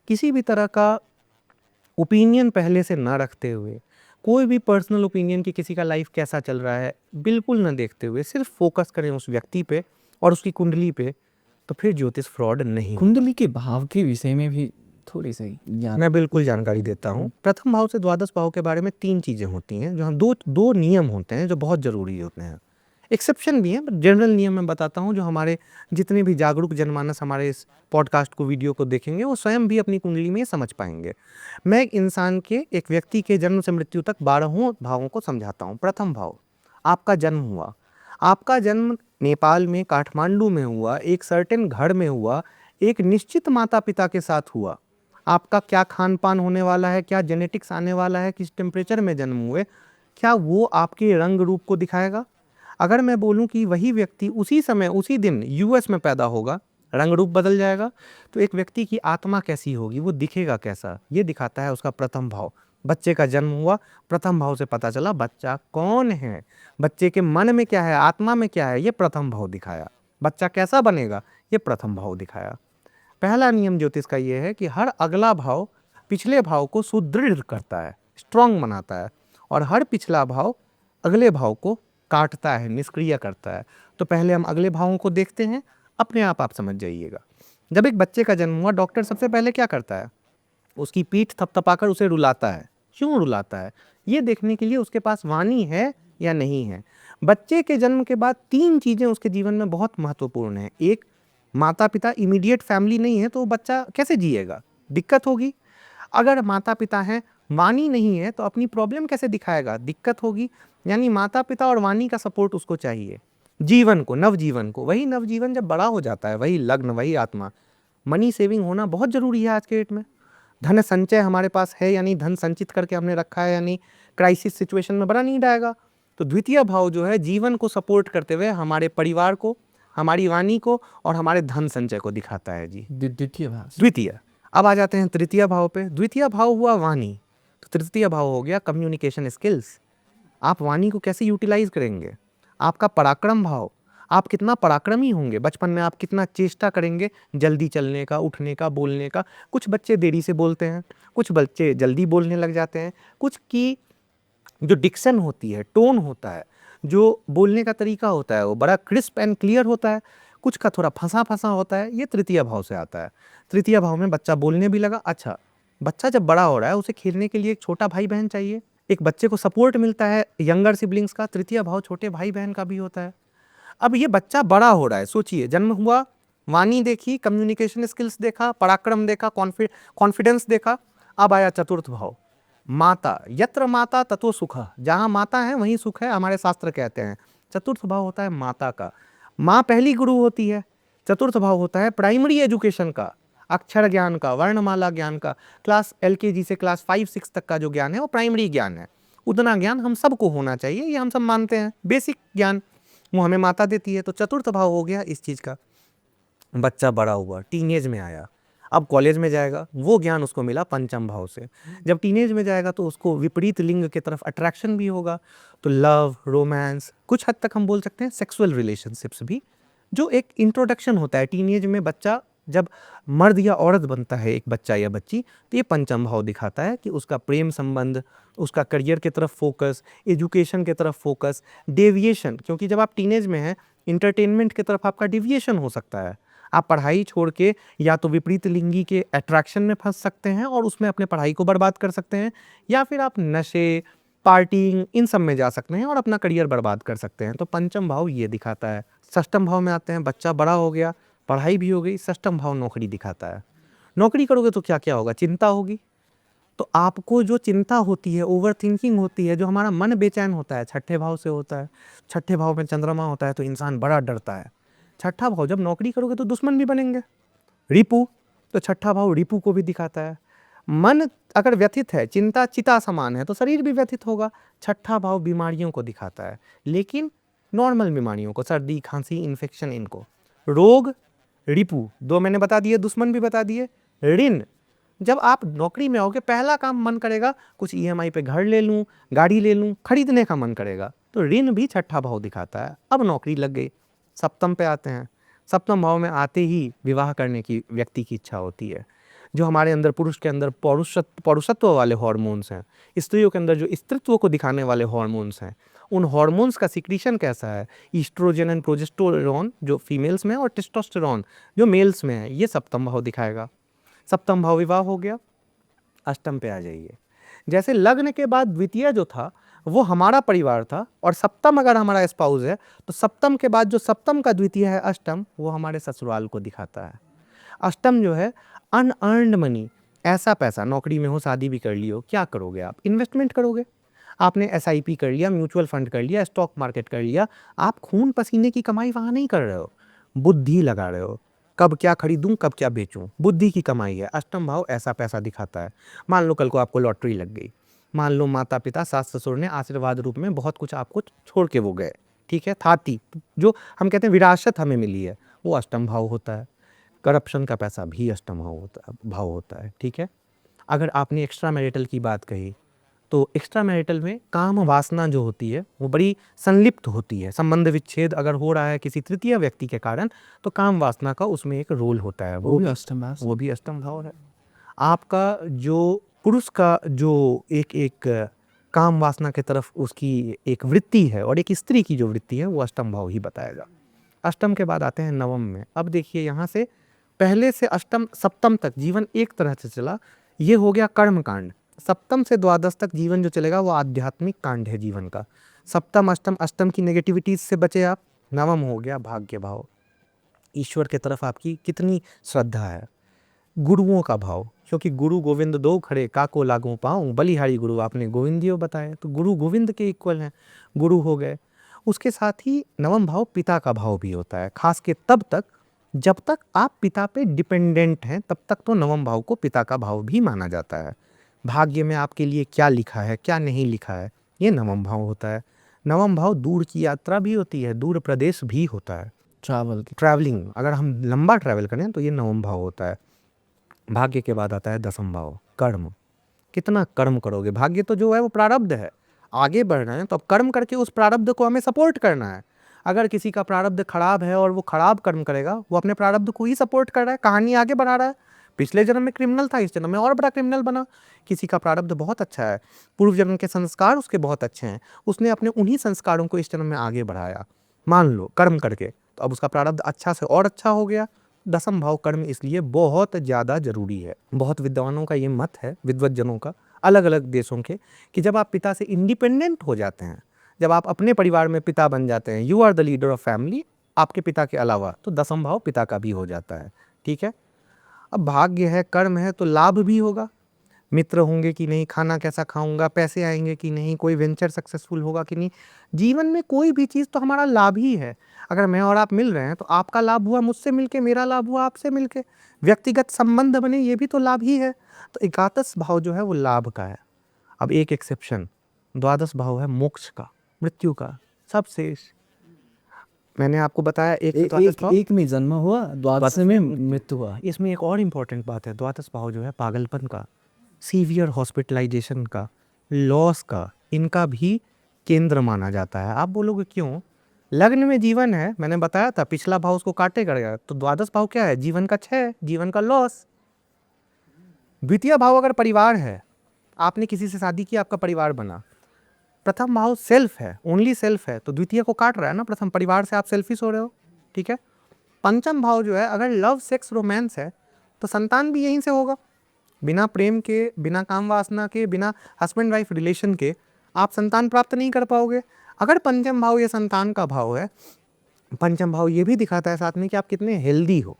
किसी भी तरह का ओपिनियन पहले से ना रखते हुए, कोई भी पर्सनल ओपिनियन कि किसी का लाइफ कैसा चल रहा है बिल्कुल ना देखते हुए, सिर्फ फोकस करें उस व्यक्ति पे और उसकी कुंडली पे, तो फिर ज्योतिष फ्रॉड नहीं। कुंडली के भाव के विषय में भी थोड़ी सी ज्ञान। मैं बिल्कुल जानकारी देता हूँ। प्रथम भाव से द्वादश भाव के बारे में 3 चीज़ें होती हैं, जो हम दो नियम होते हैं जो बहुत ज़रूरी होते हैं। एक्सेप्शन भी हैं, बट जनरल नियम मैं बताता हूँ, जो हमारे जितने भी जागरूक जनमानस हमारे इस पॉडकास्ट को, वीडियो को देखेंगे, वो स्वयं भी अपनी कुंडली में समझ पाएंगे। मैं एक इंसान के, एक व्यक्ति के जन्म से मृत्यु तक 12 भावों को समझाता हूँ। प्रथम भाव, आपका जन्म हुआ, आपका जन्म नेपाल में काठमांडू में हुआ, एक सर्टेन घर में हुआ, एक निश्चित माता पिता के साथ हुआ। आपका क्या खान पान होने वाला है, क्या जेनेटिक्स आने वाला है, किस टेम्परेचर में जन्म हुए, क्या वो आपके रंग रूप को दिखाएगा। अगर मैं बोलूं कि वही व्यक्ति उसी समय उसी दिन यूएस में पैदा होगा, रंग रूप बदल जाएगा, तो एक व्यक्ति की आत्मा कैसी होगी, वो दिखेगा कैसा, ये दिखाता है उसका प्रथम भाव। बच्चे का जन्म हुआ, प्रथम भाव से पता चला बच्चा कौन है, बच्चे के मन में क्या है, आत्मा में क्या है, ये प्रथम भाव दिखाया। बच्चा कैसा बनेगा, ये प्रथम भाव दिखाया। पहला नियम ज्योतिष का ये है कि हर अगला भाव पिछले भाव को सुदृढ़ करता है, स्ट्रांग बनाता है, और हर पिछला भाव अगले भाव को काटता है, निष्क्रिय करता है। तो पहले हम अगले भावों को देखते हैं, अपने आप समझ जाइएगा। जब एक बच्चे का जन्म हुआ, डॉक्टर सबसे पहले क्या करता है, उसकी पीठ थपथपाकर उसे रुलाता है। क्यों रुलाता है, ये देखने के लिए उसके पास वाणी है या नहीं है। बच्चे के जन्म के बाद 3 चीज़ें उसके जीवन में बहुत महत्वपूर्ण हैं। एक, माता पिता इमीडिएट फैमिली नहीं है तो बच्चा कैसे जिएगा, दिक्कत होगी। अगर माता पिता हैं, वाणी नहीं है, तो अपनी प्रॉब्लम कैसे दिखाएगा, दिक्कत होगी। यानी माता पिता और वाणी का सपोर्ट उसको चाहिए जीवन को, नवजीवन को। वही नवजीवन जब बड़ा हो जाता है, वही लग्न, वही आत्मा। मनी सेविंग होना बहुत ज़रूरी है आज के डेट में। धन संचय हमारे पास है, यानी धन संचित करके हमने रखा है, यानी क्राइसिस सिचुएशन में बड़ा नहीं जाएगा। तो द्वितीय भाव जो है, जीवन को सपोर्ट करते हुए हमारे परिवार को, हमारी वाणी को और हमारे धन संचय को दिखाता है जी। द्वितीय भाव। द्वितीय। अब आ जाते हैं तृतीय भाव पे। द्वितीय भाव हुआ वाणी, तो तृतीय भाव हो गया कम्युनिकेशन स्किल्स। आप वाणी को कैसे यूटिलाइज करेंगे। आपका पराक्रम भाव, आप कितना पराक्रमी होंगे, बचपन में आप कितना चेष्टा करेंगे जल्दी चलने का, उठने का, बोलने का। कुछ बच्चे देरी से बोलते हैं, कुछ बच्चे जल्दी बोलने लग जाते हैं, कुछ की जो डिक्शन होती है, टोन होता है, जो बोलने का तरीका होता है, वो बड़ा क्रिस्प एंड क्लियर होता है, कुछ का थोड़ा फंसा फंसा होता है। ये तृतीय भाव से आता है। तृतीय भाव में बच्चा बोलने भी लगा। अच्छा, बच्चा जब बड़ा हो रहा है, उसे खेलने के लिए एक छोटा भाई बहन चाहिए, एक बच्चे को सपोर्ट मिलता है यंगर सिबलिंग्स का। तृतीय भाव छोटे भाई बहन का भी होता है। अब ये बच्चा बड़ा हो रहा है, सोचिए, जन्म हुआ, वाणी देखी, कम्युनिकेशन स्किल्स देखा, पराक्रम देखा, कॉन्फिडेंस देखा। अब आया चतुर्थ भाव, माता। यत्र माता ततो सुख, जहाँ माता है वहीं सुख है, हमारे शास्त्र कहते हैं। चतुर्थ भाव होता है माता का। माँ पहली गुरु होती है। चतुर्थ भाव होता है प्राइमरी एजुकेशन का, अक्षर ज्ञान का, वर्णमाला ज्ञान का। क्लास LKG से क्लास 5-6 तक का जो ज्ञान है वो प्राइमरी ज्ञान है। उतना ज्ञान हम सबको होना चाहिए, ये हम सब मानते हैं। बेसिक ज्ञान वो हमें माता देती है। तो चतुर्थ भाव हो गया इस चीज़ का। बच्चा बड़ा हुआ, टीनेज में आया, अब कॉलेज में जाएगा, वो ज्ञान उसको मिला पंचम भाव से। जब टीनेज में जाएगा तो उसको विपरीत लिंग की तरफ अट्रैक्शन भी होगा, तो लव, रोमांस, कुछ हद तक हम बोल सकते हैं सेक्सुअल रिलेशनशिप्स भी, जो एक इंट्रोडक्शन होता है टीनेज में। बच्चा जब मर्द या औरत बनता है, एक बच्चा या बच्ची, तो ये पंचम भाव दिखाता है कि उसका प्रेम संबंध, उसका करियर की तरफ फोकस, एजुकेशन की तरफ फोकस, डेविएशन। क्योंकि जब आप टीनेज में हैं, इंटरटेनमेंट की तरफ आपका डिविएशन हो सकता है। आप पढ़ाई छोड़ के या तो विपरीत लिंगी के अट्रैक्शन में फंस सकते हैं और उसमें अपने पढ़ाई को बर्बाद कर सकते हैं, या फिर आप नशे, पार्टिंग, इन सब में जा सकते हैं और अपना करियर बर्बाद कर सकते हैं। तो पंचम भाव ये दिखाता है। षष्ठम भाव में आते हैं, बच्चा बड़ा हो गया, पढ़ाई भी हो गई। षष्ठम भाव नौकरी दिखाता है। नौकरी करोगे तो क्या क्या होगा, चिंता होगी। तो आपको जो चिंता होती है, ओवर थिंकिंग होती है, जो हमारा मन बेचैन होता है, छठे भाव से होता है। छठे भाव में चंद्रमा होता है तो इंसान बड़ा डरता है। छठा भाव, जब नौकरी करोगे तो दुश्मन भी बनेंगे, रिपु। तो छठा भाव रिपु को भी दिखाता है। मन अगर व्यथित है, चिंता चिता समान है, तो शरीर भी व्यथित होगा। छठा भाव बीमारियों को दिखाता है, लेकिन नॉर्मल बीमारियों को, सर्दी, खांसी, इन्फेक्शन, इनको। रोग, रिपु, दो मैंने बता दिए, दुश्मन भी बता दिए। ऋण, जब आप नौकरी में आओगे पहला काम मन करेगा कुछ ईएमआई पे घर ले लूं, गाड़ी ले लूं, खरीदने का मन करेगा। तो ऋण भी छठा भाव दिखाता है। अब नौकरी लग गई। सप्तम पे आते हैं। सप्तम भाव में आते ही विवाह करने की व्यक्ति की इच्छा होती है। जो हमारे अंदर, पुरुष के अंदर पौरुषत्व वाले हॉर्मोन्स हैं, स्त्रियों के अंदर जो स्त्रीत्व को दिखाने वाले हॉर्मोन्स हैं, उन हॉर्मोन्स का सिक्रीशन कैसा है, ईस्ट्रोजन एंड प्रोजेस्टेरोन जो फीमेल्स में है और टेस्टोस्टेरोन जो मेल्स में है, ये सप्तम भाव दिखाएगा। सप्तम भाव विवाह हो गया। अष्टम पे आ जाइए। जैसे लग्न के बाद द्वितीय जो था वो हमारा परिवार था, और सप्तम अगर हमारा स्पाउस है तो सप्तम के बाद जो सप्तम का द्वितीय है अष्टम, वो हमारे ससुराल को दिखाता है। अष्टम जो है अनअर्न्ड मनी, ऐसा पैसा, नौकरी में हो, शादी भी कर ली हो, क्या करोगे आप, इन्वेस्टमेंट करोगे। आपने एसआईपी कर लिया, म्यूचुअल फंड कर लिया, स्टॉक मार्केट कर लिया, आप खून पसीने की कमाई वहाँ नहीं कर रहे हो, बुद्धि लगा रहे हो। कब क्या खरीदूं, कब क्या बेचूं, बुद्धि की कमाई है। अष्टम भाव ऐसा पैसा दिखाता है। मान लो कल को आपको लॉटरी लग गई, मान लो माता पिता, सास ससुर ने आशीर्वाद रूप में बहुत कुछ आपको छोड़ के वो गए, ठीक है, थाती, जो हम कहते हैं विरासत हमें मिली है, वो अष्टम भाव होता है। करप्शन का पैसा भी अष्टम भाव होता है, ठीक है। अगर आपने एक्स्ट्रा मैरिटल की बात कही, तो एक्स्ट्रा मैरिटल में काम वासना जो होती है वो बड़ी संलिप्त होती है। संबंध विच्छेद अगर हो रहा है किसी तृतीय व्यक्ति के कारण, तो काम वासना का उसमें एक रोल होता है, वो भी अष्टम भाव। वो भी अष्टम भाव है। आपका जो पुरुष का जो एक काम वासना के तरफ उसकी एक वृत्ति है, और एक स्त्री की जो वृत्ति है, वो अष्टम भाव ही बताएगा। अष्टम के बाद आते हैं नवम में। अब देखिए यहाँ से पहले से अष्टम सप्तम तक जीवन एक तरह से चला, ये हो गया कर्म कांड। सप्तम से द्वादश तक जीवन जो चलेगा वो आध्यात्मिक कांड है जीवन का। सप्तम अष्टम, अष्टम की नेगेटिविटीज से बचे आप। नवम हो गया भाग्य भाव, ईश्वर के तरफ आपकी कितनी श्रद्धा है। गुरुओं का भाव, क्योंकि गुरु गोविंद दो खड़े, काको लागू पाऊँ, बलिहारी गुरु आपने गोविंद जी बताए, तो गुरु गोविंद के इक्वल हैं, गुरु हो गए। उसके साथ ही नवम भाव पिता का भाव भी होता है, खास के तब तक जब तक आप पिता पे डिपेंडेंट हैं, तब तक तो नवम भाव को पिता का भाव भी माना जाता है। भाग्य में आपके लिए क्या लिखा है, क्या नहीं लिखा है, ये नवम भाव होता है। नवम भाव दूर की यात्रा भी होती है, दूर प्रदेश भी होता है, ट्रैवलिंग, अगर हम लंबा ट्रैवल करें तो ये नवम भाव होता है। भाग्य के बाद आता है दसम भाव, कर्म। कितना कर्म करोगे, भाग्य तो जो है वो प्रारब्ध है, आगे बढ़ रहे हैं तो अब कर्म करके उस प्रारब्ध को हमें सपोर्ट करना है। अगर किसी का प्रारब्ध खराब है और वो खराब कर्म करेगा, वो अपने प्रारब्ध को ही सपोर्ट कर रहा है, कहानी आगे बढ़ा रहा है। पिछले जन्म में क्रिमिनल था, इस जन्म में और बड़ा क्रिमिनल बना। किसी का प्रारब्ध बहुत अच्छा है, पूर्व जन्म के संस्कार उसके बहुत अच्छे हैं, उसने अपने उन्हीं संस्कारों को इस जन्म में आगे बढ़ाया, मान लो कर्म करके, तो अब उसका प्रारब्ध अच्छा से और अच्छा हो गया। दसम भाव कर्म इसलिए बहुत ज़्यादा जरूरी है। बहुत विद्वानों का ये मत है, विद्वज्जनों का, अलग अलग देशों के, कि जब आप पिता से इंडिपेंडेंट हो जाते हैं, जब आप अपने परिवार में पिता बन जाते हैं, you are the leader of family, आपके पिता के अलावा, तो दसम भाव पिता का भी हो जाता है, ठीक है। अब भाग्य है, कर्म है, तो लाभ भी होगा। मित्र होंगे कि नहीं, खाना कैसा खाऊंगा, पैसे आएंगे कि नहीं, कोई वेंचर सक्सेसफुल होगा कि नहीं। जीवन में कोई भी चीज़ तो हमारा लाभ ही है। अगर मैं और आप मिल रहे हैं तो आपका लाभ हुआ मुझसे मिलके, मेरा लाभ हुआ आपसे मिलके, व्यक्तिगत संबंध बने, ये भी तो लाभ ही है। तो एकादश भाव जो है वो लाभ का है। अब एक एक्सेप्शन, द्वादश भाव है मोक्ष का, मृत्यु का, सब शेष। मैंने आपको बताया एक में जन्म हुआ, द्वादश में मृत्यु हुआ। इसमें एक और इम्पोर्टेंट बात है, द्वादश भाव जो है पागलपन का, सीवियर हॉस्पिटलाइजेशन का, लॉस का, इनका भी केंद्र माना जाता है। आप बोलोगे क्यों, लग्न में जीवन है, मैंने बताया था पिछला भाव उसको काटे करेगा, तो द्वादश भाव क्या है, जीवन का क्षय, जीवन का लॉस। द्वितीय भाव अगर परिवार है, आपने किसी से शादी की, आपका परिवार बना। प्रथम भाव सेल्फ है, ओनली सेल्फ है, तो द्वितीय को काट रहा है ना, प्रथम परिवार से आप सेल्फिश हो रहे हो, ठीक है। पंचम भाव जो है, अगर लव सेक्स रोमांस है तो संतान भी यहीं से होगा। बिना प्रेम के, बिना काम वासना के, बिना हस्बैंड वाइफ रिलेशन के आप संतान प्राप्त नहीं कर पाओगे। अगर पंचम भाव ये संतान का भाव है, पंचम भाव ये भी दिखाता है साथ में कि आप कितने हेल्दी हो,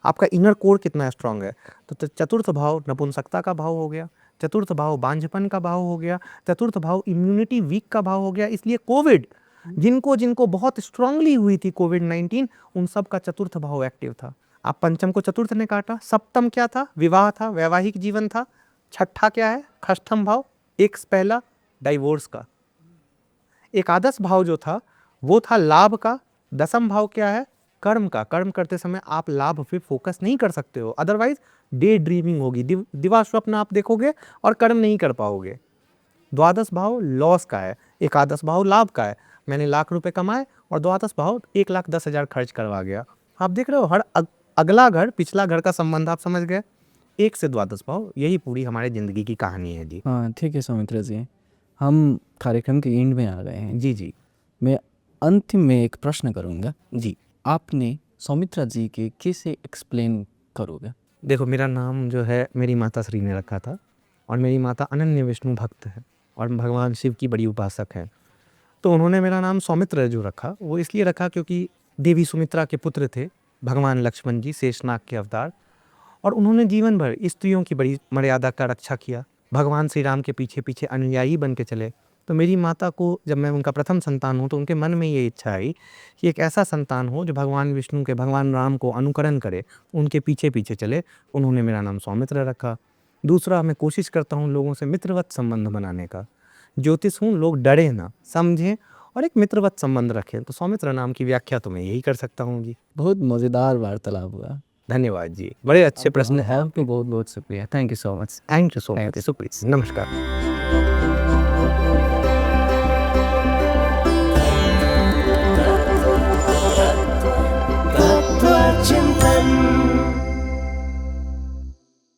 आपका इनर कोर कितना स्ट्रांग है। तो चतुर्थ भाव नपुंसकता का भाव हो गया, चतुर्थ भाव बांझपन का भाव हो गया, चतुर्थ भाव इम्यूनिटी वीक का भाव हो गया। इसलिए कोविड जिनको जिनको बहुत स्ट्रांगली हुई थी कोविड-19, उन सब का चतुर्थ भाव एक्टिव था। आप पंचम को चतुर्थ ने काटा, सप्तम क्या था? विवाह था, वैवाहिक जीवन था। छठा क्या है? षष्ठम भाव, एक पहला डाइवोर्स का। एकादश भाव जो था वो था लाभ का। दसम भाव क्या है? कर्म का। कर्म करते समय आप लाभ पे फोकस नहीं कर सकते हो, अदरवाइज डे ड्रीमिंग होगी, दिवा स्वप्न आप देखोगे और कर्म नहीं कर पाओगे। द्वादश भाव लॉस का है, एकादश भाव लाभ का है। मैंने लाख रुपए कमाए और द्वादश भाव 1,10,000 खर्च करवा गया। आप देख रहे हो, हर अगला घर पिछला घर का संबंध आप समझ गए। एक से द्वादश भाव, यही पूरी हमारे जिंदगी की कहानी है जी। हाँ ठीक है सौमित्र जी, हम कार्यक्रम के एंड में आ गए हैं। जी जी मैं अंतिम में एक प्रश्न करूँगा, जी। आपने सौमित्रा जी के कैसे एक्सप्लेन करोगे? देखो, मेरा नाम जो है मेरी माता श्री ने रखा था और मेरी माता अनन्य विष्णु भक्त है और भगवान शिव की बड़ी उपासक है। तो उन्होंने मेरा नाम सौमित्र जो रखा वो इसलिए रखा क्योंकि देवी सुमित्रा के पुत्र थे भगवान लक्ष्मण जी, शेषनाग के अवतार, और उन्होंने जीवन भर स्त्रियों की बड़ी मर्यादा का रक्षा किया। भगवान श्री राम के पीछे पीछे अनुयायी बन के चले। तो मेरी माता को, जब मैं उनका प्रथम संतान हूँ, तो उनके मन में ये इच्छा आई कि एक ऐसा संतान हो जो भगवान विष्णु के, भगवान राम को अनुकरण करे, उनके पीछे पीछे चले। उन्होंने मेरा नाम सौमित्र रखा। दूसरा, मैं कोशिश करता हूँ लोगों से मित्रवत संबंध बनाने का। ज्योतिष हूँ, लोग डरे ना, समझें और एक मित्रवत संबंध रखें। तो सौमित्र नाम की व्याख्या तो मैं यही कर सकता हूँ जी। बहुत मज़ेदार वार्तालाप हुआ। धन्यवाद जी, बड़े अच्छे प्रश्न हैं। आपको बहुत बहुत शुक्रिया। Thank you so much. Thank you so much. शुक्रिया, नमस्कार।